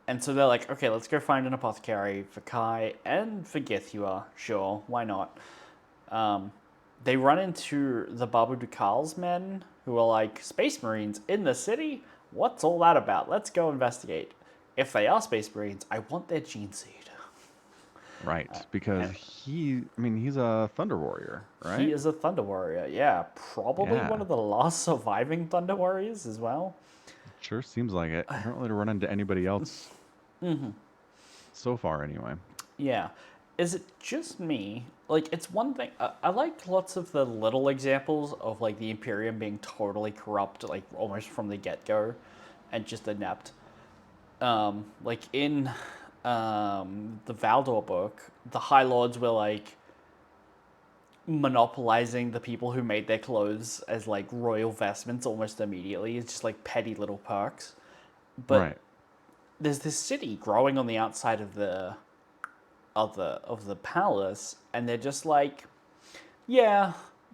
And so they're like, okay, let's go find an apothecary for Kai and for Githua. Sure, why not? They run into the Babu Dukal's men, who are like, Space Marines in the city? What's all that about? Let's go investigate. If they are Space Marines, I want their gene seed. Right. Because he's a Thunder Warrior, He right? is a Thunder Warrior, yeah. Probably one Yeah. of the last surviving Thunder Warriors as well. Sure seems like it. I don't really run into anybody else so far, anyway. Yeah. Is it just me? Like, it's one thing. I like lots of the little examples of, like, the Imperium being totally corrupt, like, almost from the get go, and just inept. Like, in the Valdor book, the High Lords were, like, monopolizing the people who made their clothes as, like, royal vestments almost immediately. It's just, like, petty little perks. But Right. there's this city growing on the outside of the palace, and they're just like, yeah,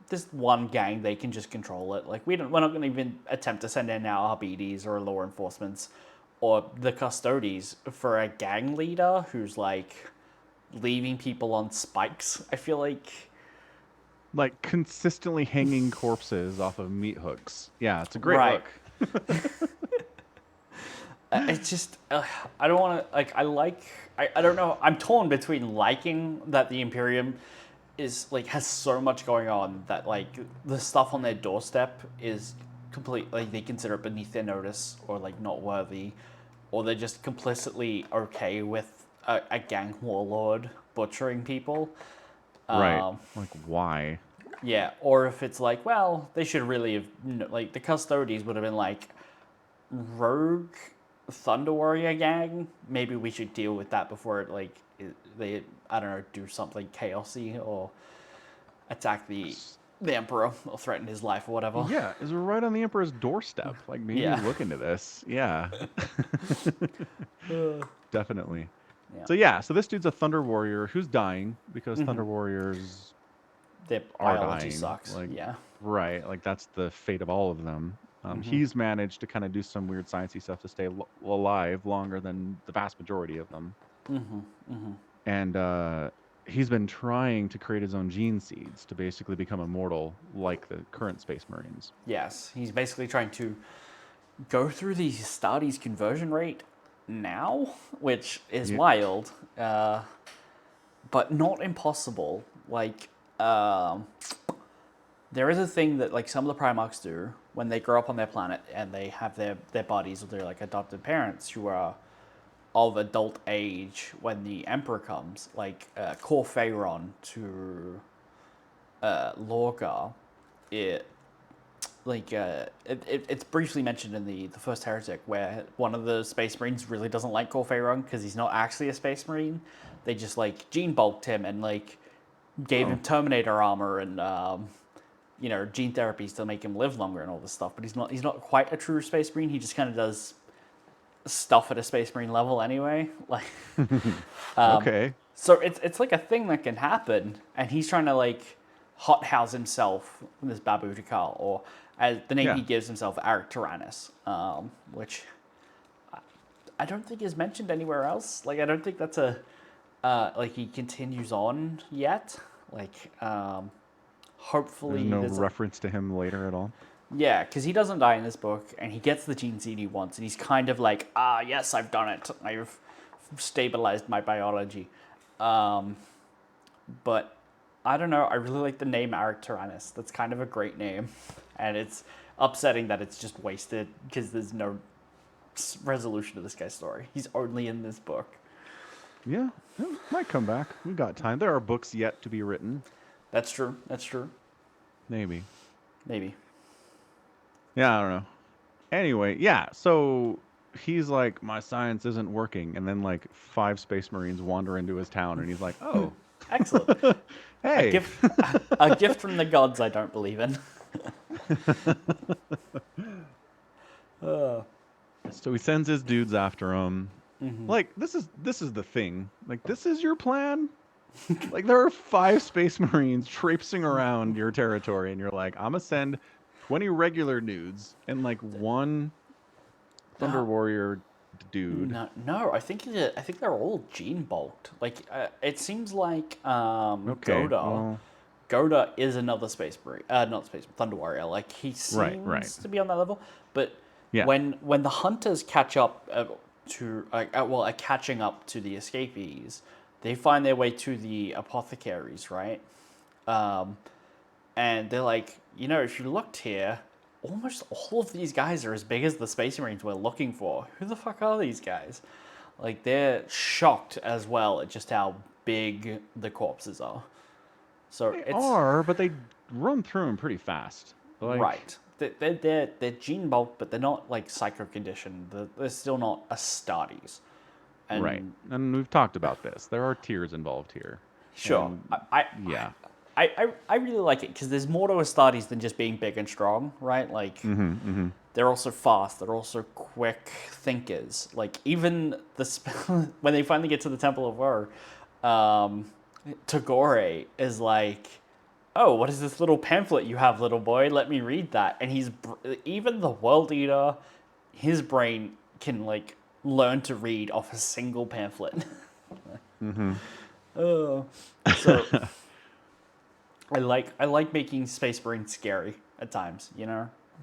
this one gang, they can just control it. Like we're not going to even attempt to send in our RBDs or law enforcements or the custodies for a gang leader who's like leaving people on spikes. I feel like Like consistently hanging corpses off of meat hooks. Yeah, it's a great right. look. It's just I don't want to I don't know. I'm torn between liking that the Imperium is like has so much going on that like the stuff on their doorstep is complete like they consider it beneath their notice or like not worthy, or they're just complicitly okay with a gang warlord butchering people. Right. Like, why? Yeah, or if it's like, well, they should really have like the custodies would have been like rogue Thunder Warrior gang. Maybe we should deal with that before it like they I don't know do something chaosy or attack the emperor or threaten his life or whatever. Yeah, is right on the Emperor's doorstep. Like, maybe Yeah. look into this. Yeah. Definitely. Yeah. So this dude's a Thunder Warrior who's dying because Thunder Warriors Their are biology dying. sucks. Like, Yeah. right. Like, that's the fate of all of them. He's managed to kind of do some weird sciencey stuff to stay alive longer than the vast majority of them. And he's been trying to create his own gene seeds to basically become immortal like the current Space Marines. Yes. He's basically trying to go through the Astartes conversion rate now, which is Yeah. wild, but not impossible. Like, there is a thing that like some of the Primarchs do when they grow up on their planet and they have their bodies with their like adopted parents who are of adult age when the Emperor comes, like Corphayron to Lorgar. It it's briefly mentioned in the first Heretic where one of the Space Marines really doesn't like Corphayron because he's not actually a Space Marine. They just like gene bulked him and like gave him Terminator armor and gene therapies to make him live longer and all this stuff. But he's not quite a true Space Marine. He just kind of does stuff at a Space Marine level anyway. Like Okay. so it's like a thing that can happen, and he's trying to like hothouse himself with this Babu Tikal, or as the name Yeah. he gives himself, Aric Tyrannus, which I don't think is mentioned anywhere else. Like I don't think that's a like he continues on yet. Like hopefully There's no there's reference to him later at all. yeah, because he doesn't die in this book, and he gets the gene seed he wants, and he's kind of like, yes, I've done it. I've stabilized my biology. But I don't know. I really like the name Aric Tyrannus. That's kind of a great name, and it's upsetting that it's just wasted because there's no resolution to this guy's story. He's only in this book. Yeah, it might come back. We got time. There are books yet to be written. That's true. That's true. Maybe. Maybe. Yeah, I don't know. Anyway, yeah, so he's like, my science isn't working, and then like 5 Space Marines wander into his town, and he's like, oh, Excellent. A hey. gift, a gift from the gods. I don't believe in. So he sends his dudes after him. Like, this is the thing. Like, this is your plan? Like, there are 5 Space Marines traipsing around your territory, and you're like, I'm gonna send 20 regular dudes and like one Thunder Warrior dude. No. I think they're all gene bulked. Like it seems like Okay, Goda. well, Goda is another space marine. Not space Thunder Warrior. Like he right. seems to be on that level. But Yeah. when the hunters catch up are catching up to the escapees, they find their way to the apothecaries, right? And they're like, if you looked here, almost all of these guys are as big as the Space Marines we're looking for. Who the fuck are these guys? Like, they're shocked as well at just how big the corpses are. So They it's are, but they run through them pretty fast. Like, right. They're gene bulk, but they're not like psycho conditioned. They're still not Astartes. right. And And we've talked about this. There are tiers involved here. sure, And I yeah. I really like it because there's more to Astartes than just being big and strong, right? Like they're also fast. They're also quick thinkers. Like even when they finally get to the Temple of War, Tagore is like, "Oh, what is this little pamphlet you have, little boy? Let me read that." And even the World Eater, his brain can like learn to read off a single pamphlet. Oh, so I like making Space Marines scary at times,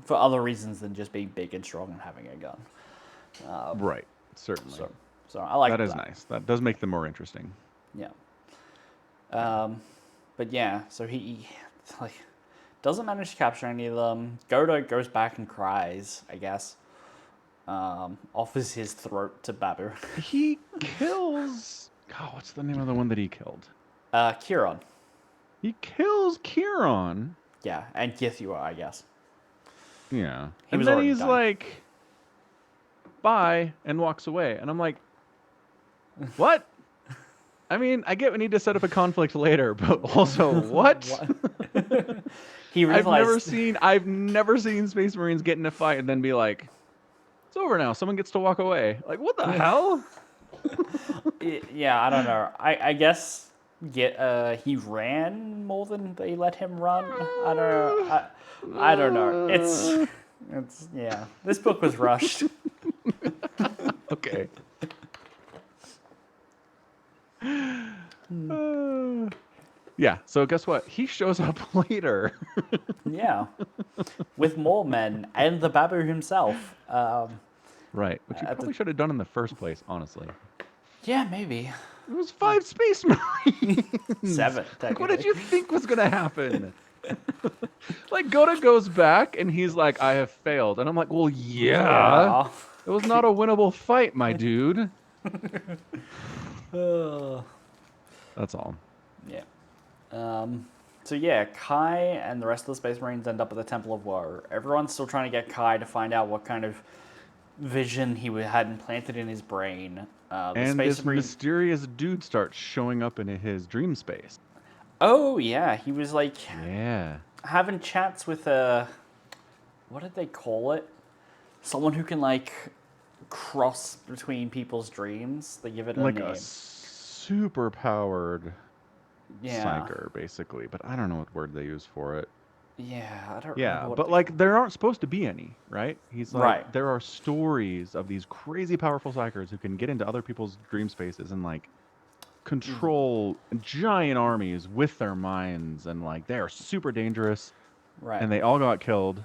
for other reasons than just being big and strong and having a gun. Right. Certainly. So I like That is that. nice. That does make them more interesting. Yeah. But yeah, so he like doesn't manage to capture any of them. Godo goes back and cries, I guess. Offers his throat to Babu. He kills. God, what's the name of the one that he killed? Kieran. He kills Kieran. Yeah, and Githua, I guess. Yeah. He And was then already he's done. like, bye, and walks away. And I'm like, what? I mean, I get we need to set up a conflict later, but also, what? He realized I've never seen Space Marines get in a fight and then be like, it's over now. Someone gets to walk away. Like, what the hell? Yeah, I don't know. I guess he ran more than they let him run. I don't know. I don't know. It's yeah. This book was rushed. Okay. Yeah, so guess what? He shows up later. Yeah, with more men and the Babu himself. Right, which he probably should have done in the first place, honestly. Yeah, maybe It was 5 Space Marines. 7. Like, what did you think was going to happen? Like, Goda goes back and he's like, I have failed. And I'm like, well, yeah. It was not a winnable fight, my dude. That's all. Yeah. So yeah, Kai and the rest of the Space Marines end up at the Temple of Woe. Everyone's still trying to get Kai to find out what kind of vision he had implanted in his brain. And this mysterious dude starts showing up in his dream space. Oh yeah, he was like having chats with what did they call it? Someone who can like cross between people's dreams. They give it a like name. A super powered psyker, basically, but I don't know what word they use for it. Yeah, I don't. Yeah, but like there aren't supposed to be any, right? He's like, there are stories of these crazy powerful psychers who can get into other people's dream spaces and like control giant armies with their minds, and like they are super dangerous. Right. And they all got killed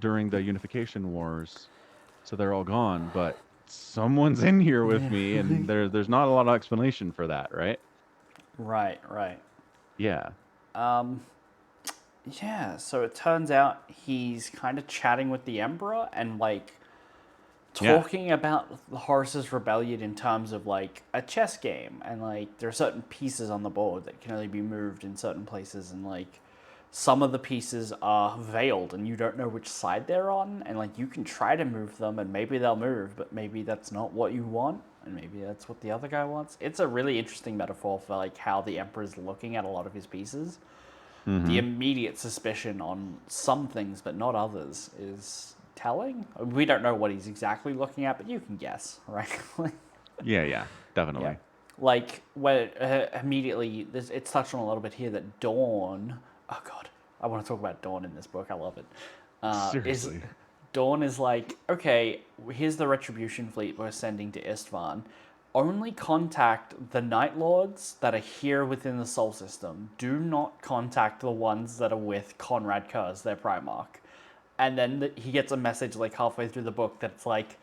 during the Unification Wars, so they're all gone. But someone's in here with me, and there's not a lot of explanation for that, right? Right. Yeah. Yeah, so it turns out he's kind of chatting with the Emperor, and like talking about the Horus's rebellion in terms of like a chess game, and like there are certain pieces on the board that can only be moved in certain places, and like some of the pieces are veiled and you don't know which side they're on, and like you can try to move them and maybe they'll move, but maybe that's not what you want, and maybe that's what the other guy wants. It's a really interesting metaphor for like how the Emperor's looking at a lot of his pieces. The immediate suspicion on some things but not others is telling. We don't know what he's exactly looking at, but you can guess, right? Yeah, definitely. Yeah. Like, when immediately, it's touched on a little bit here that Dawn, oh god, I want to talk about Dawn in this book, I love it. Is Seriously. Dawn is like, okay, here's the Retribution fleet we're sending to Istvan. Only contact the Night Lords that are here within the Sol System. Do not contact the ones that are with Conrad Kurz, their Primarch. And then he gets a message like halfway through the book that's like,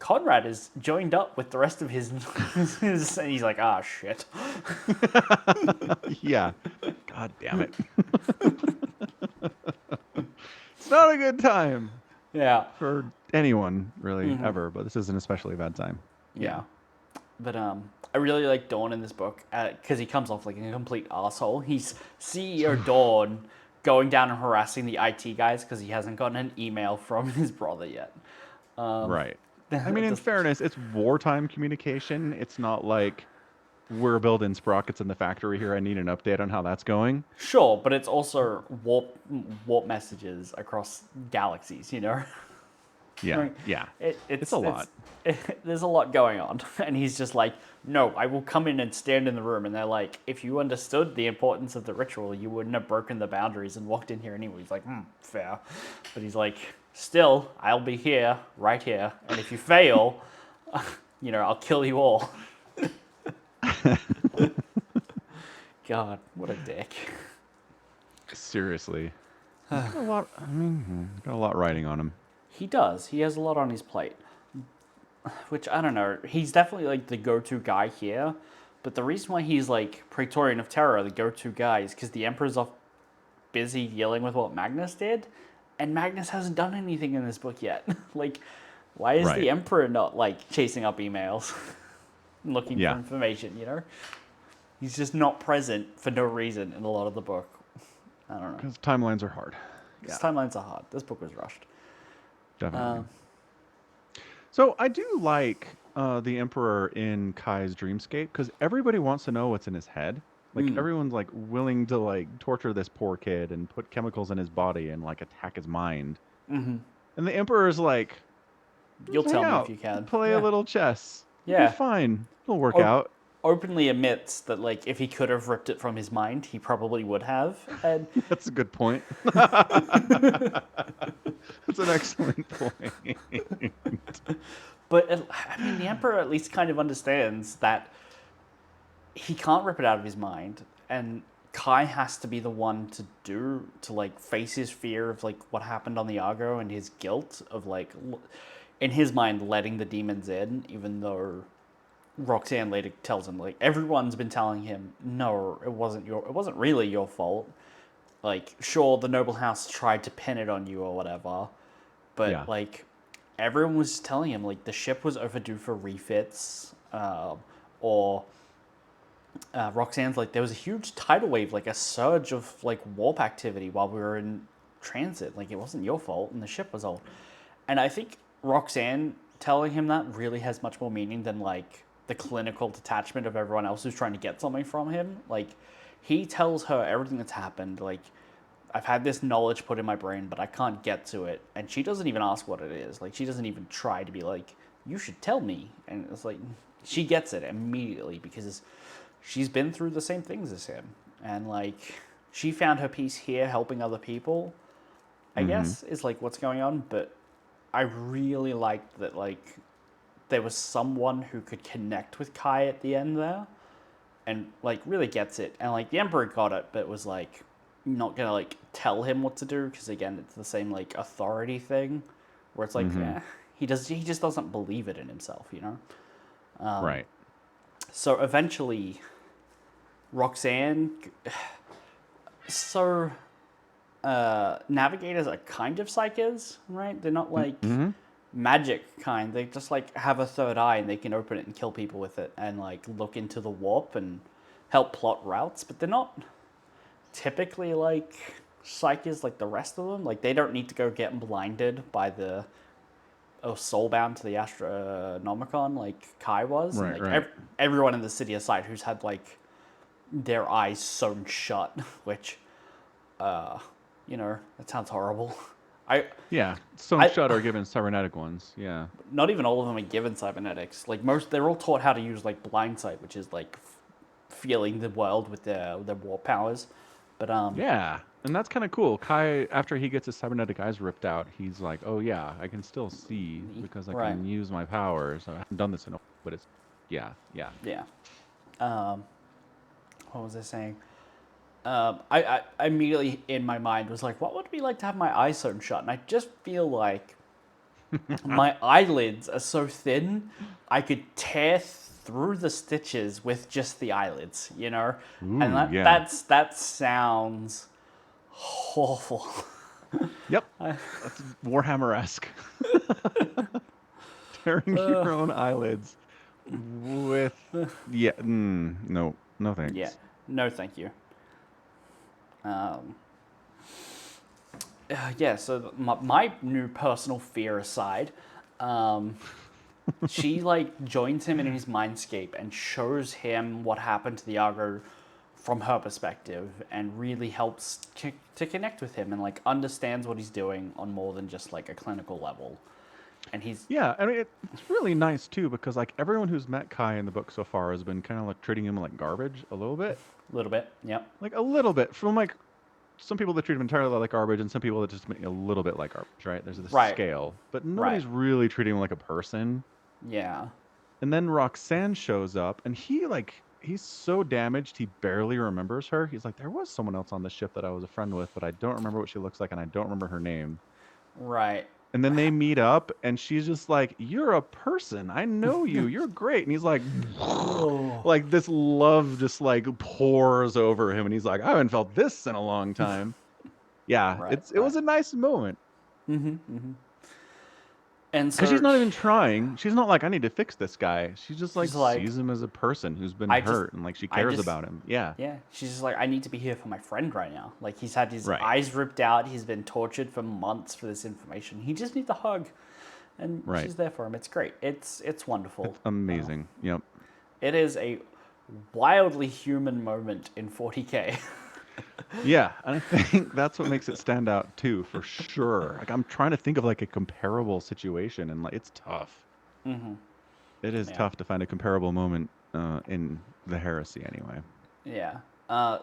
Conrad is joined up with the rest of his, and he's like, ah, shit. Yeah. God damn it. It's not a good time Yeah. for anyone, really, ever, but this is an especially bad time. Yeah. But I really like Dawn in this book because he comes off like a complete asshole. He's CEO Dawn going down and harassing the IT guys because he hasn't gotten an email from his brother yet. Right. I mean, in fairness, it's wartime communication. It's not like we're building sprockets in the factory here. I need an update on how that's going. Sure, but it's also warp messages across galaxies, you know? Yeah, Right. yeah. It's a lot. There's a lot going on, and he's just like, no, I will come in and stand in the room, and they're like, if you understood the importance of the ritual, you wouldn't have broken the boundaries and walked in here anyway. He's like, fair, but he's like, still, I'll be here, right here, and if you fail, I'll kill you all. God, what a dick. Seriously. He's got a lot, got a lot riding on him. He does. He has a lot on his plate. Which, I don't know. He's definitely, like, the go-to guy here. But the reason why he's, like, Praetorian of Terror, the go-to guy, is because the Emperor's off busy dealing with what Magnus did. And Magnus hasn't done anything in this book yet. Like, why is the Emperor not, like, chasing up emails? Looking for information, you know? He's just not present for no reason in a lot of the book. I don't know. Because timelines are hard. Because timelines are hard. This book was rushed. Definitely. So I do like the Emperor in Kai's Dreamscape because everybody wants to know what's in his head. Like everyone's like willing to like torture this poor kid and put chemicals in his body and like attack his mind. And the Emperor's like, you'll tell me if you can. Play a little chess. Yeah, it'll be fine. It'll work out. Openly admits that like if he could have ripped it from his mind, he probably would have. And that's a good point. That's an excellent point. But I mean, the Emperor at least kind of understands that he can't rip it out of his mind, and Kai has to be the one to like face his fear of like what happened on the Argo and his guilt of like in his mind letting the demons in, even though Roxanne later tells him like everyone's been telling him no, it wasn't really your fault. Like sure, the noble house tried to pin it on you or whatever, but like everyone was telling him like the ship was overdue for refits, or Roxanne's like there was a huge tidal wave, like a surge of like warp activity while we were in transit. Like it wasn't your fault, and the ship was old. And I think Roxanne telling him that really has much more meaning than like the clinical detachment of everyone else who's trying to get something from him. Like he tells her everything that's happened. Like I've had this knowledge put in my brain, but I can't get to it. And she doesn't even ask what it is. Like she doesn't even try to be like, you should tell me. And it's like she gets it immediately because she's been through the same things as him. And like she found her peace here helping other people, I guess, is like what's going on. But I really liked that like there was someone who could connect with Kai at the end there and like really gets it. And like the Emperor got it, but was like not gonna like tell him what to do because again it's the same like authority thing where it's like he just doesn't believe it in himself, you know. Right. So eventually Roxanne navigators are kind of psychos, right? They're not like magic kind. They just like have a third eye and they can open it and kill people with it and like look into the warp and help plot routes, but they're not typically like psychics like the rest of them. Like they don't need to go get blinded by the soulbound to the Astronomicon like Kai was, and Right, like right. everyone in the city aside who's had like their eyes sewn shut, which you know, that sounds horrible. I Yeah, sewn I shut or given cybernetic ones. Yeah. not even all of them are given cybernetics. Like most, they're all taught how to use like blind sight, which is like feeling the world with their warp powers. But Yeah, and that's kind of cool. Kai, after he gets his cybernetic eyes ripped out, he's like, "Oh yeah, I can still see because I right, can use my powers. I haven't done this in a, but it's, yeah, yeah, yeah. Um, what was I saying? I immediately in my mind was like, what would it be like to have my eyes sewn shut? And I just feel like my eyelids are so thin, I could tear through the stitches with just the eyelids, you know? And Ooh, yeah, that sounds awful. yep. That's Warhammer-esque. Tearing your own eyelids with, yeah, no, no Yeah, thanks. no, thank you. Um, yeah, so my new personal fear aside, um, she like joins him in his mindscape and shows him what happened to the Argo from her perspective, and really helps to connect with him and like understands what he's doing on more than just like a clinical level. And he's Yeah, I mean, it's really nice too because like everyone who's met Kai in the book so far has been kind of like treating him like garbage a little bit. a little bit, yep, Like a little bit from like some people that treat him entirely like garbage and some people that just make a little bit like garbage, right? There's this right, scale, but right, nobody's really treating him like a person. yeah, And then Roxanne shows up and he's so damaged he barely remembers her. He's like, there was someone else on the ship that I was a friend with, but I don't remember what she looks like and I don't remember her name. right. And then they meet up and she's just like, you're a person. I know you. You're great. And he's like, Oh, like this love just like pours over him and he's like, I haven't felt this in a long time. Yeah, right, it right. was a nice moment And because she's so not even trying. She's not like I need to fix this guy. She just like she's like, sees him as a person who's been I just, hurt and like she I cares just, about him. Yeah, yeah. She's just like, I need to be here for my friend right now. Like he's had his right, eyes ripped out. He's been tortured for months for this information. He just needs a hug, and right. she's there for him. It's great. It's wonderful. It's amazing. Yep. It is a wildly human moment in 40K. Yeah, and I think that's what makes it stand out too, for sure. Like I'm trying to think of like a comparable situation, and like it's tough. It is Yeah. tough to find a comparable moment in the Heresy, anyway. Yeah.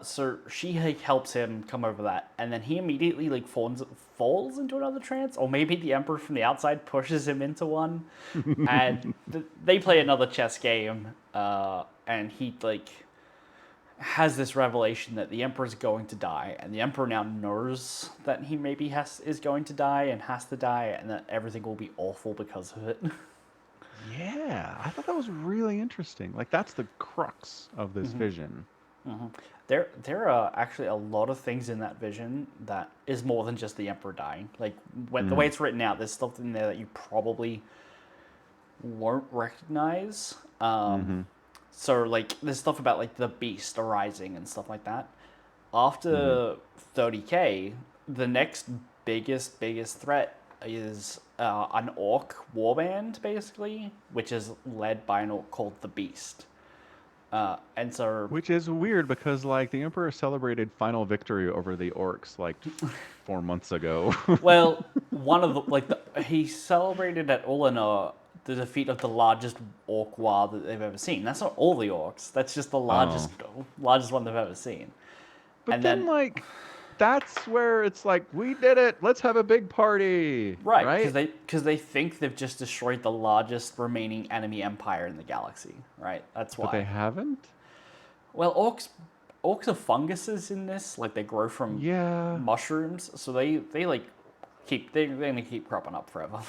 So she like helps him come over that, and then he immediately like falls into another trance, or maybe the Emperor from the outside pushes him into one, and they play another chess game, and he like has this revelation that the Emperor's going to die, and the Emperor now knows that he maybe is going to die and has to die, and that everything will be awful because of it. Yeah, I thought that was really interesting. Like that's the crux of this vision. There are actually a lot of things in that vision that is more than just the Emperor dying. Like when the way Mm, it's written out, there's stuff in there that you probably won't recognize. mm-hmm, So like there's stuff about like the Beast arising and stuff like that. mm-hmm. After 30K, the next biggest threat is an orc warband basically, which is led by an orc called the Beast. And so Which is weird because like the Emperor celebrated final victory over the orcs like 4 months ago. well, one of the he celebrated at Ullanor the defeat of the largest orc war that they've ever seen. That's not all the orcs. That's just the Oh, largest one they've ever seen. but And then then like that's where it's like we did it. Let's have a big party, right, right? because they think they've just destroyed the largest remaining enemy empire in the galaxy. Right. That's But they why. haven't. Well, orcs are funguses in this. Like they grow from Yeah. mushrooms, so they like they're gonna keep cropping up forever.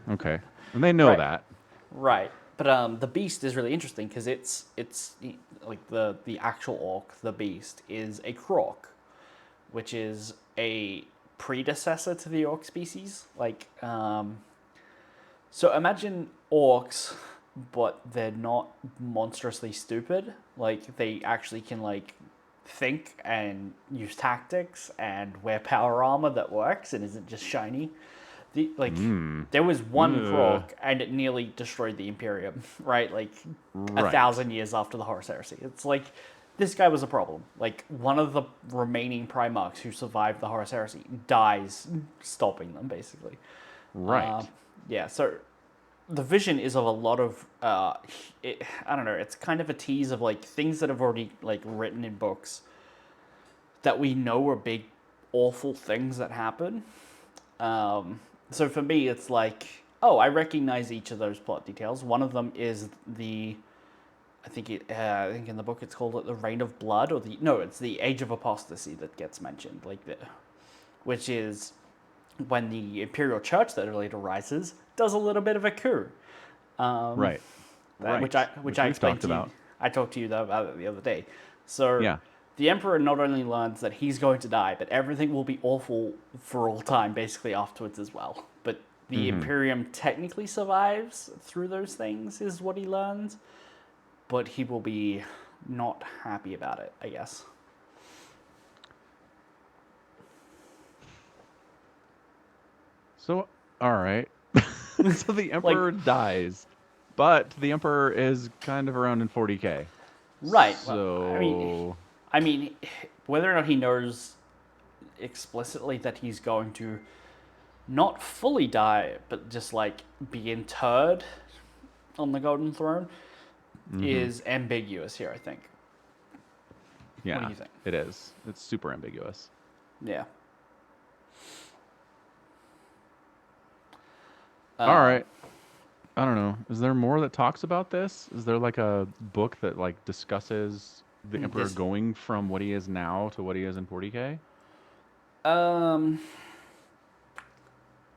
Okay. And they know Right. that. Right. But the beast is really interesting because it's like the actual orc, the beast is a croc, which is a predecessor to the orc species. Like So imagine orcs, but they're not monstrously stupid. Like they actually can like think and use tactics and wear power armor that works and isn't just shiny. There was one Ugh. frog and it nearly destroyed the Imperium, right? Like a Right. 1,000 years after the Horus Heresy. It's like this guy was a problem. Like one of the remaining Primarchs who survived the Horus Heresy dies stopping them, basically. Uh, Right. yeah, so the vision is of a lot of I don't know. It's kind of a tease of like things that have already like written in books that we know are big, awful things that happen. So for me, it's like, oh, I recognize each of those plot details. One of them is I think in the book it's called it the Reign of Blood, or the no, it's the Age of Apostasy that gets mentioned, which is when the Imperial Church that later rises does a little bit of a coup, Right. Right. which Which I we've explained talked to you. about. I talked to you about it the other day. So Yeah. the Emperor not only learns that he's going to die, but everything will be awful for all time, basically afterwards as well. But the Mm-hmm. Imperium technically survives through those things, is what he learns. But he will be not happy about it, I guess. So, all right. So the Like, Emperor dies, but the Emperor is kind of around in 40K. right? Well, So, I mean, whether or not he knows explicitly that he's going to not fully die, but just like be interred on the Golden Throne hmm, is ambiguous here, I think. What do yeah, you think? it is. It's super ambiguous. Yeah. All Um, right. I don't know. Is there more that talks about this? Is there like a book that like discusses the Emperor this, going from what he is now to what he is in 40K? do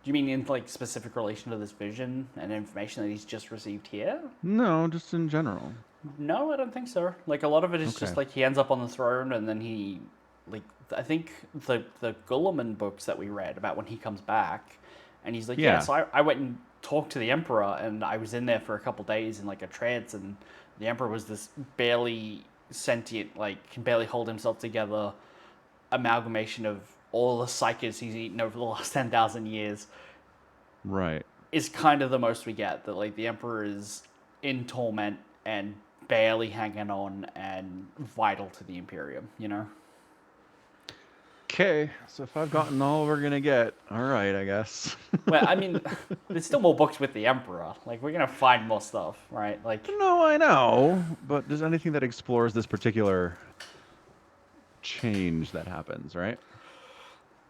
you mean in like specific relation to this vision and information that he's just received here? No, just in general. No, I don't think so. Like a lot of it is Okay. just like he ends up on the throne and then he, like I think the Gulliman books that we read about when he comes back, and he's like, yeah, Yeah. so I went and talked to the emperor and I was in there for a couple days in like a trance, and the emperor was this barely sentient, like can barely hold himself together amalgamation of all the psychics he's eaten over the last 10,000 years. Right. Is kind of the most we get, that like the emperor is in torment and barely hanging on and vital to the Imperium, you know? Okay. So if I've gotten all we're gonna get, all right, I guess. Well, I mean, there's still more books with the Emperor. Like, we're gonna find more stuff, right? Like, No, I know, but there's anything that explores this particular change that happens, right?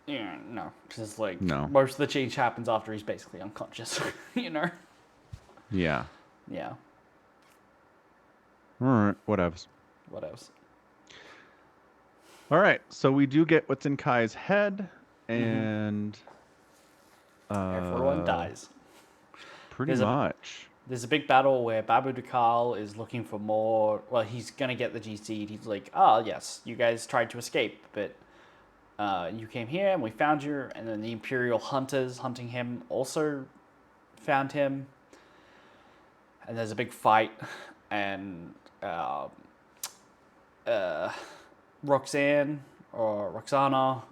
yeah, no. Because, like, No. most of the change happens after he's basically unconscious, you know? Yeah. Yeah. All right. Whatevs. What else? All right. So we do get what's in Kai's head, and Everyone uh, dies. pretty There's a much. there's a big battle where Babu Dukal is looking for more. Well, he's gonna get the GC. He's like, "Ah, oh, yes, you guys tried to escape, but you came here and we found you." And then the Imperial hunters hunting him also found him. And there's a big fight, and uh, Roxanne or Roxana,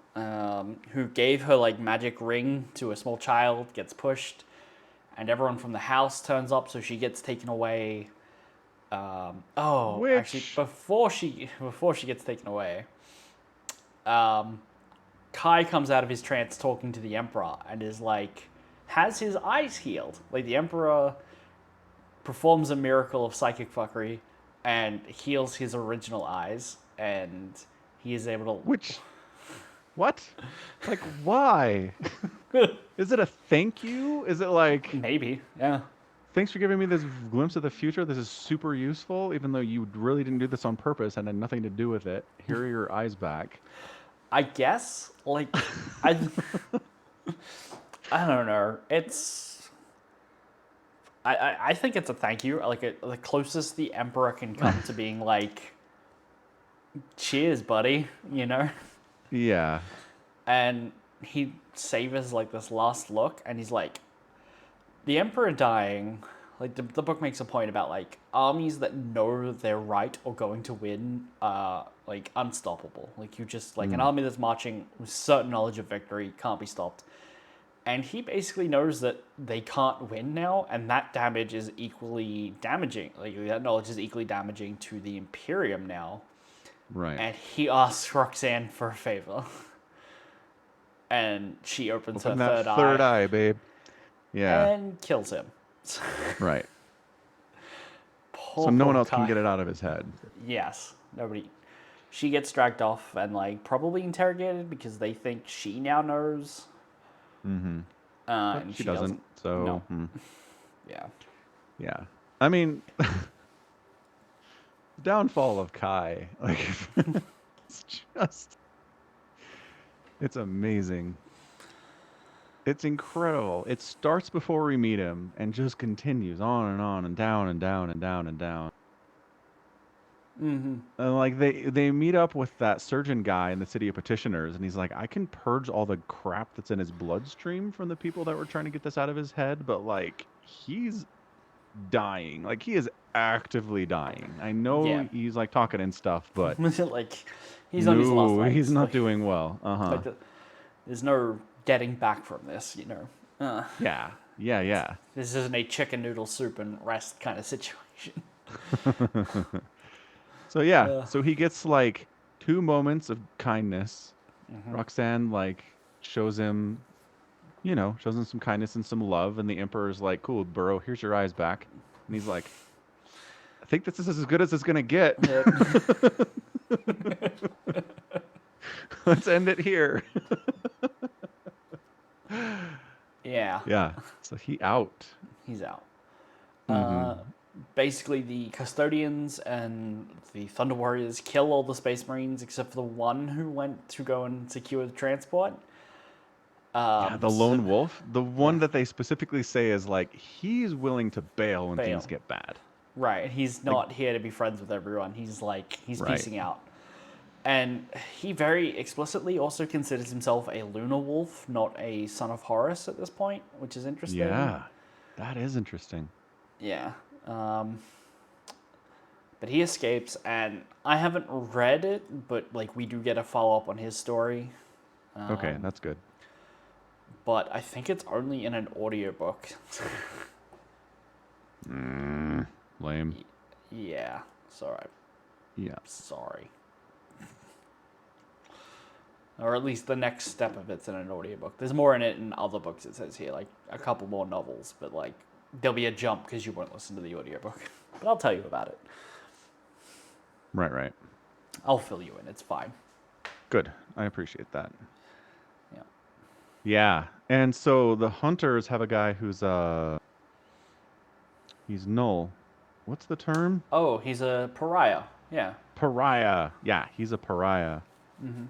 who gave her like magic ring to a small child, gets pushed, and everyone from the house turns up, so she gets taken away. Oh, actually, Which, before she gets taken away, um, Kai comes out of his trance talking to the Emperor and is like, has his eyes healed? Like the Emperor performs a miracle of psychic fuckery and heals his original eyes, and he is able which, what? Like, why? to Is it a thank you? Is it like, maybe, yeah. thanks for giving me this glimpse of the future. This is super useful, even though you really didn't do this on purpose and had nothing to do with it. Here are your eyes back. I guess like I I don't know. I think it's a thank you. Like the closest the Emperor can come to being like, cheers, buddy. You know. Yeah. And he savors like this last look, and he's like, the Emperor dying, like the book makes a point about like armies that know they're right or going to win are like unstoppable. Like you just like an army that's marching with certain knowledge of victory can't be stopped. And he basically knows that they can't win now, and that damage is equally damaging. Like that knowledge is equally damaging to the Imperium now. Right. And he asks Roxanne for a favor, and she opens her Open that third third eye eye, babe. Yeah. and kills him. Right. So Poor, no one poor else can Kai. get it out of his head. Yes, nobody. She gets dragged off and like probably interrogated because they think she now knows, Mm-hmm. But and she she doesn't. doesn't. So, No. Yeah. yeah. I mean, downfall of Kai. Like, it's just, it's amazing. It's incredible. It starts before we meet him and just continues on and on and down and down and down and down. Mm-hmm. And like they meet up with that surgeon guy in the city of petitioners, and he's like, I can purge all the crap that's in his bloodstream from the people that were trying to get this out of his head, but like he's dying. Like he is actively dying. I know Yeah. he's like talking and stuff, but Like, he's on his last no, he's legs. not doing well. Uh-huh. Like there's no getting back from this. Yeah. Yeah, yeah. This isn't a chicken noodle soup and rest kind of situation. So yeah, Uh, so he gets like 2 moments of kindness. mm-hmm. Roxanne like shows him, shows him some kindness and some love, and the Emperor's like, "Cool, Burrow, here's your eyes back." And he's like, "I think this is as good as it's gonna get. Let's end it here." Yeah, Yeah. So he out. he's out. Mm-hmm. Basically, the custodians and the Thunder Warriors kill all the Space Marines except for the one who went to go and secure the transport. Yeah, the So, lone wolf, the yeah, one that they specifically say is like he's willing to bail when things bail. get bad. Right, he's Like, not here to be friends with everyone. He's right. piecing out. And he very explicitly also considers himself a lunar wolf, not a son of Horus at this point, which is interesting. Yeah, that is interesting. Yeah. But he escapes, and I haven't read it, but like we do get a follow up on his story. Okay, that's good. But I think it's only in an audiobook. Lame. Yeah. Sorry. Yeah. Sorry. Or at least the next step of it's in an audiobook. There's more in it in other books, it says here, like a couple more novels, but like there'll be a jump because you won't listen to the audiobook. But I'll tell you about it. Right, right. I'll fill you in. It's fine. Good. I appreciate that. Yeah. Yeah. And so the hunters have a guy who's he's null. What's the term? Oh, he's a pariah. Yeah. Pariah. Yeah, he's a pariah. Mm-hmm.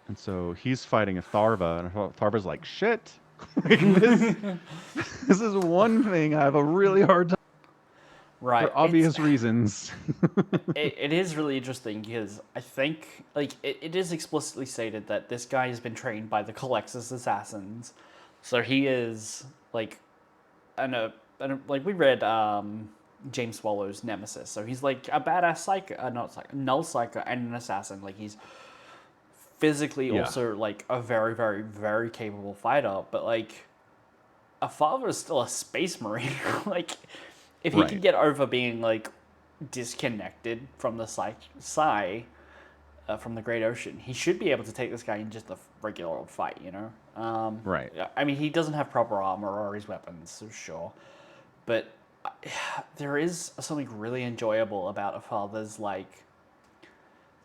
And so he's fighting a Tharva, and Tharva's like, shit. Like, this is one thing I have a really hard time Right. for obvious reasons. It is really interesting because I think like it is explicitly stated that this guy has been trained by the Colexis assassins, so he is like, like we read James Swallow's Nemesis, so he's like a badass psycho, not psycho, null psycho, and an assassin. Like he's physically Yeah. also like a very very very capable fighter, but like a father is still a space marine. Like if he can Right. get over being like disconnected from the from the Great Ocean, he should be able to take this guy in just a regular old fight, Right. I mean, he doesn't have proper armor or his weapons, so sure. But there is something really enjoyable about a father's, like,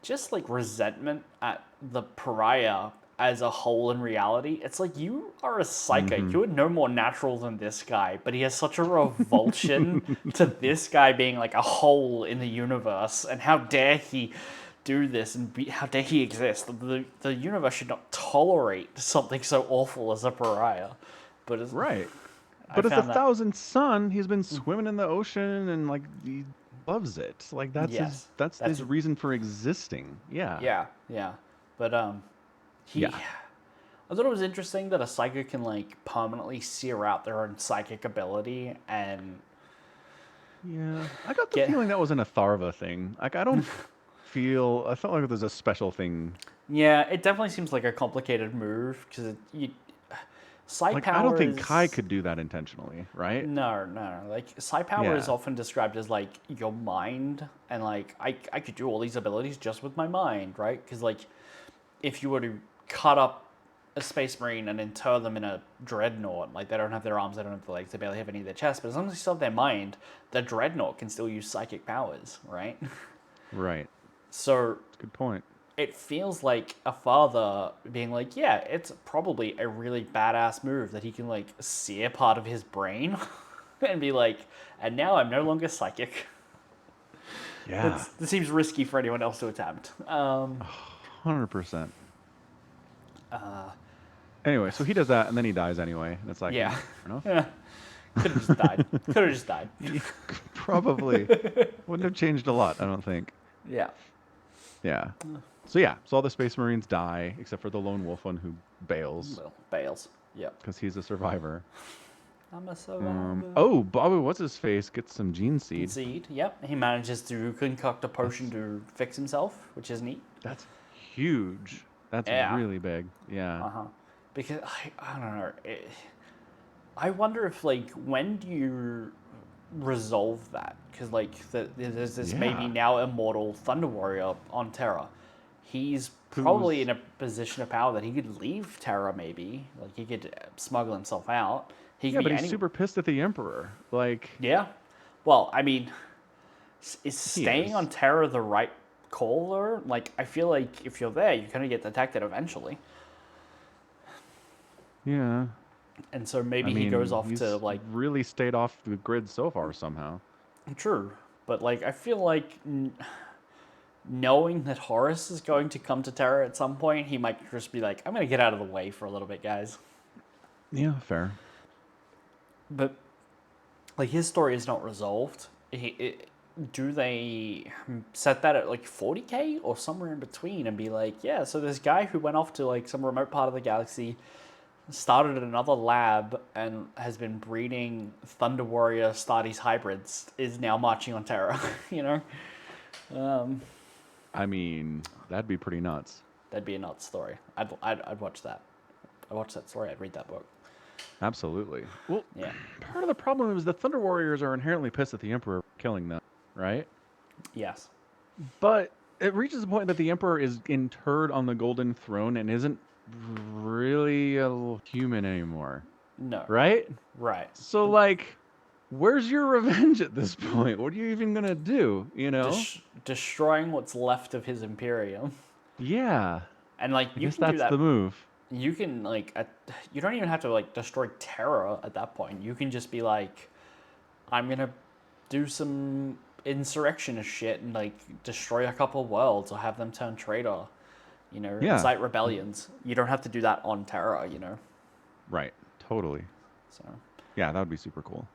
just, like, resentment at the pariah as a whole in reality. It's like, you are a psycho. Mm-hmm. You are no more natural than this guy, but he has such a revulsion to this guy being, like, a hole in the universe, and how dare he do this, and how dare he exist. The universe should not tolerate something so awful as a pariah. But it's, Right. But as the found that, thousandth son, he's been swimming in the ocean and like he loves it. Like that's yes, that's his reason for existing. Yeah. yeah. But he, Yeah. I thought it was interesting that a psychic can like permanently sear out their own psychic ability and Yeah, I got the get. feeling that was an Atharva thing. Like, I felt like there's a special thing. Yeah, it definitely seems like a complicated move because psi Like, I don't power think Kai is could do that intentionally, right? no. Like psi power is Yeah. often described as like your mind, and like I could do all these abilities just with my mind, right? Because like if you were to cut up a space marine and inter them in a dreadnought, like they don't have their arms, they don't have their legs, they barely have any of their chest, but as long as they still have their mind, the dreadnought can still use psychic powers, right? Right. So That's a good point. it feels like a father being like, yeah, it's probably a really badass move that he can like sear part of his brain and be like, and now I'm no longer psychic. Yeah. It seems risky for anyone else to attempt. 100%. Anyway, so he does that, and then he dies anyway. And it's like, Yeah. fair enough. Yeah. Could have just died. Could have just died. Probably wouldn't have changed a lot, I don't think. Yeah. Yeah. So yeah, so all the Space Marines die except for the lone wolf one who bails Well, Bales. Yep. because he's a survivor. I'm a survivor. Oh, Bobby, what's his face? Gets some gene seed. Seed. Yep. He manages to concoct a potion to fix himself, which is neat. That's huge. That's Yeah. really big. Yeah. Because I don't know. I wonder if like when do you resolve that? Because like there's this maybe Yeah. now immortal Thunder Warrior on Terra. He's probably Who's- in a position of power that he could leave Terra. Maybe like he could smuggle himself out. He Yeah, could but be he's super pissed at the Emperor. Like, Yeah. Well, I mean, is He staying is. on Terra the right call though? Like I feel like if you're there, you're gonna get detected eventually. yeah. And so maybe I mean, he goes off he's to like really stayed off the grid so far somehow. true, but like I feel like knowing that Horus is going to come to Terra at some point, he might just be like, "I'm gonna get out of the way for a little bit, guys." Yeah, fair. But like his story is not resolved. Do they set that at like 40K or somewhere in between and be like, yeah, so this guy who went off to like some remote part of the galaxy, started another lab and has been breeding Thunder Warrior Astartes hybrids is now marching on Terra, you know? I mean, that'd be pretty nuts. That'd be a nuts story. I'd watch that. I'd watch that story. I'd read that book. Absolutely. Well, Yeah. part of the problem is the Thunder Warriors are inherently pissed at the Emperor for killing them, right? Yes. But it reaches a point that the Emperor is interred on the Golden Throne and isn't really a human anymore, No. right? Right. So, like, where's your revenge at this point? What are you even gonna do, you know? Destroying what's left of his Imperium. Yeah, And like I you guess can do that's that. the move. You can like you don't even have to like destroy Terra at that point. You can just be like, I'm gonna do some insurrectionist shit and like destroy a couple worlds or have them turn traitor. You know, Yeah. incite rebellions. You don't have to do that on Terra. You know, Right, totally. so Yeah, that would be super cool.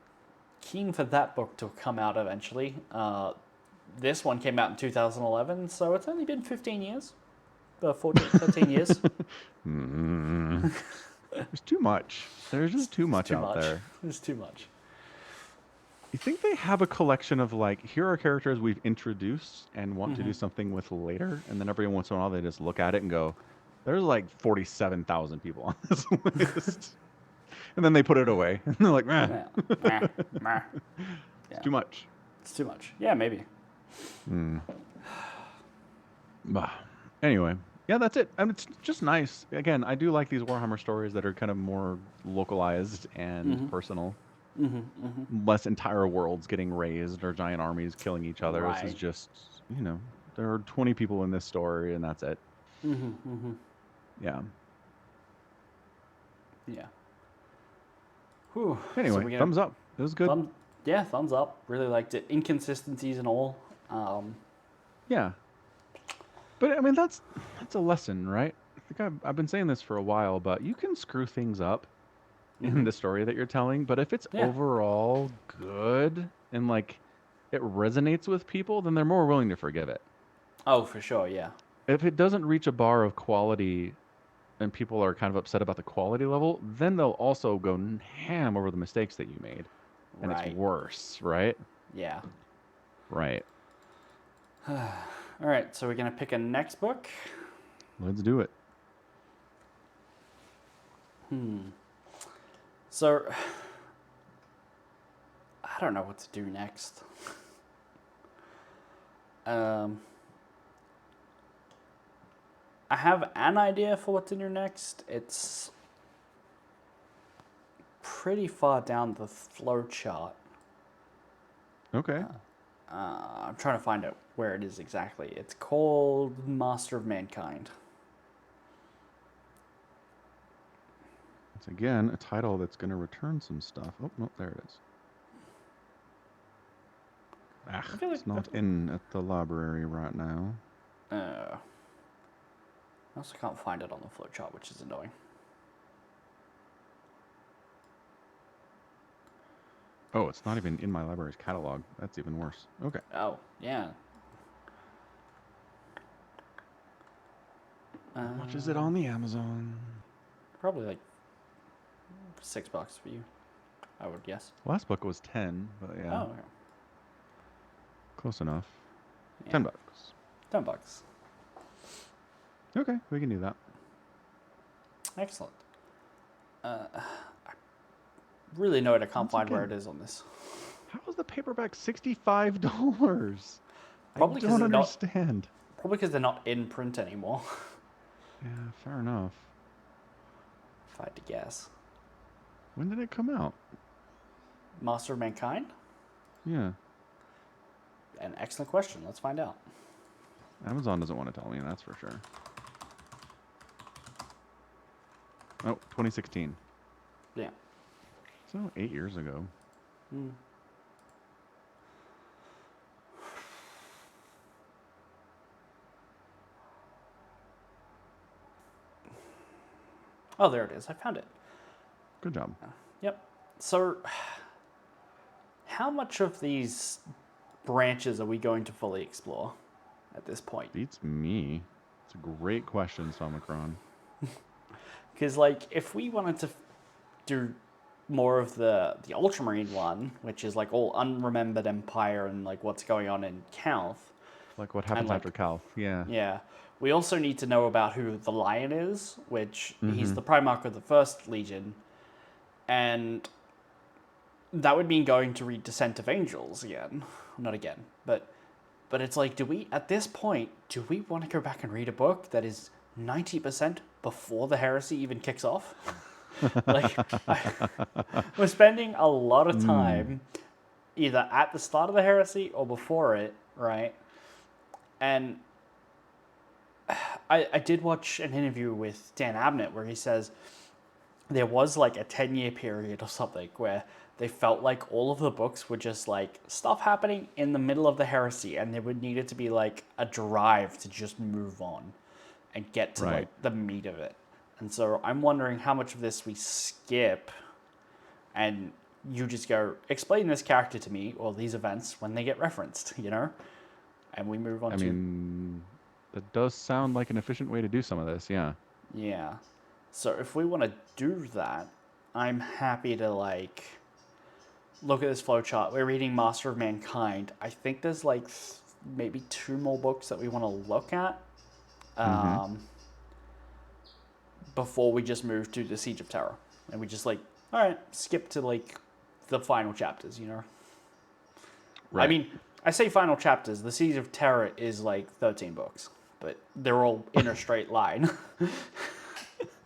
keen for that book to come out eventually. This one came out in 2011, so it's only been 15 years. 14, 13 years. There's too much. There's just too much out there. There's too much. You think they have a collection of like, here are characters we've introduced and want to do something with later, and then every once in a while they just look at it and go, "There's like 47,000 people on this list," and then they put it away, and they're like, "Meh, Yeah. Meh. it's too much." It's too much. Yeah, maybe. Bah. Anyway, yeah, that's it. It's just nice. Again, I do like these Warhammer stories that are kind of more localized and personal. Less entire worlds getting raised or giant armies killing each other. This is Right. just, there are 20 people in this story and that's it. Yeah. Yeah. Whew. Anyway, we got thumbs up. It was good. thumbs up. Really liked it. Inconsistencies and all. Yeah. But I mean, that's a lesson, right? I think I've been saying this for a while, but you can screw things up in the story that you're telling, but if it's overall good and like it resonates with people, then they're more willing to forgive it. Oh, for sure. Yeah. If it doesn't reach a bar of quality, and people are kind of upset about the quality level, then they'll also go ham over the mistakes that you made, and it's Right. worse, right? Yeah. Right. All right, so we're going to pick a next book. Let's do it. So, I don't know what to do next. I have an idea for what to do next. It's pretty far down the flow chart. Okay. I'm trying to find out where it is exactly. It's called Master of Mankind. It's again a title that's going to return some stuff. Oh, no, there it is. I feel like It's not in at the library right now. I also can't find it on the flow chart, which is annoying. Oh, it's not even in my library's catalog. That's even worse. Okay. Oh, yeah. How much is it on the Amazon? Probably like $6 for you, I would guess. Last book was 10, but yeah. Oh, yeah. Close enough. Yeah. $10. $10. Okay, we can do that. Excellent. I really know I can't Once find where again, it is on this. How is the paperback $65? Probably I 'cause don't they're not- understand. Probably because they're not in print anymore, Yeah, fair enough. if I had to guess. When did it come out? Master of Mankind? Yeah. An excellent question. Let's find out. Amazon doesn't want to tell me, that's for sure. Oh, 2016. Yeah. So 8 years ago. Oh, there it is. I found it. Good job. Yep. So, how much of these branches are we going to fully explore at this point? Beats me. It's a great question, Somicron. Because, like, if we wanted to do more of the Ultramarine one, which is like all unremembered Empire and like what's going on in Calth. Like what happens like, after Calth, yeah. Yeah. We also need to know about who the Lion is, which he's the Primarch of the First Legion. And that would mean going to read Descent of Angels again. Not again, but it's like, at this point, do we want to go back and read a book that is 90% before the Heresy even kicks off? We're spending a lot of time either at the start of the Heresy or before it, right? And I did watch an interview with Dan Abnett where he says there was like a 10-year period or something where they felt like all of the books were just like stuff happening in the middle of the Heresy, and there would needed to be like a drive to just move on and get to like the meat of it. And so I'm wondering how much of this we skip and you just go, explain this character to me or these events when they get referenced, you know? And we move on I mean, that does sound like an efficient way to do some of this, yeah. Yeah. So if we want to do that, I'm happy to like look at this flowchart. We're reading Master of Mankind. I think there's like maybe 2 more books that we want to look at before we just move to the Siege of Terror. And we just like, all right, skip to like the final chapters, you know? Right. I mean, I say final chapters. The Siege of Terror is like 13 books, but they're all in a straight line.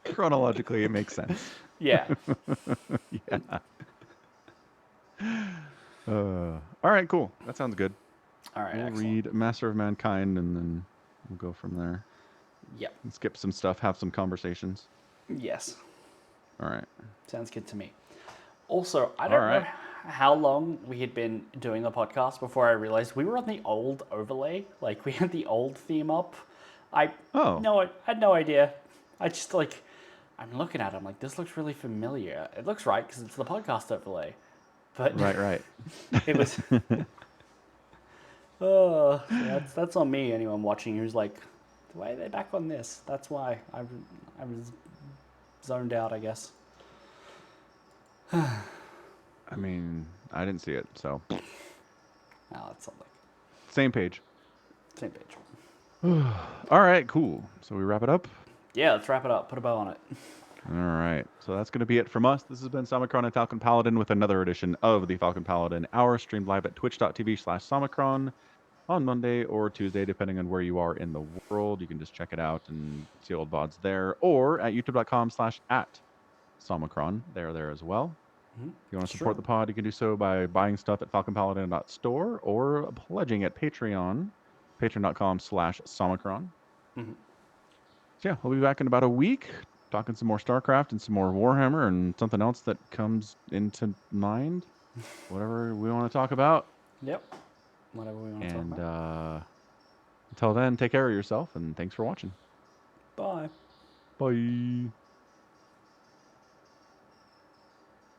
Chronologically, it makes sense. Yeah. Yeah. All right, cool. That sounds good. All right, we'll excellent. read Master of Mankind, and then we'll go from there. Yep. And skip some stuff, have some conversations. Yes. All right. Sounds good to me. Also, I don't know how long we had been doing the podcast before I realized we were on the old overlay. Like, we had the old theme up. I had no idea. I just, like, I'm looking at it, I'm like, this looks really familiar. It looks right because it's the podcast overlay. But Right. It was... Oh, that's on me, anyone watching who's, like, why are they back on this? That's why I was zoned out, I guess. I mean, I didn't see it, so. Oh, that's something. Same page. Same page. All right, cool. So we wrap it up? Yeah, let's wrap it up. Put a bow on it. All right. So that's going to be it from us. This has been Somicron and Falcon Paladin with another edition of the Falcon Paladin Hour, streamed live at twitch.tv/Somicron on Monday or Tuesday, depending on where you are in the world. You can just check it out and see old VODs there, or at youtube.com/@Somicron. They're there as well. If you want to support the pod, you can do so by buying stuff at falconpaladin.store or pledging at Patreon, patreon.com/Somicron. So yeah, we'll be back in about a week, talking some more StarCraft and some more Warhammer and something else that comes into mind. Whatever we want to talk about. Yep. Whatever we want to talk about. And until then, take care of yourself, and thanks for watching. Bye. Bye.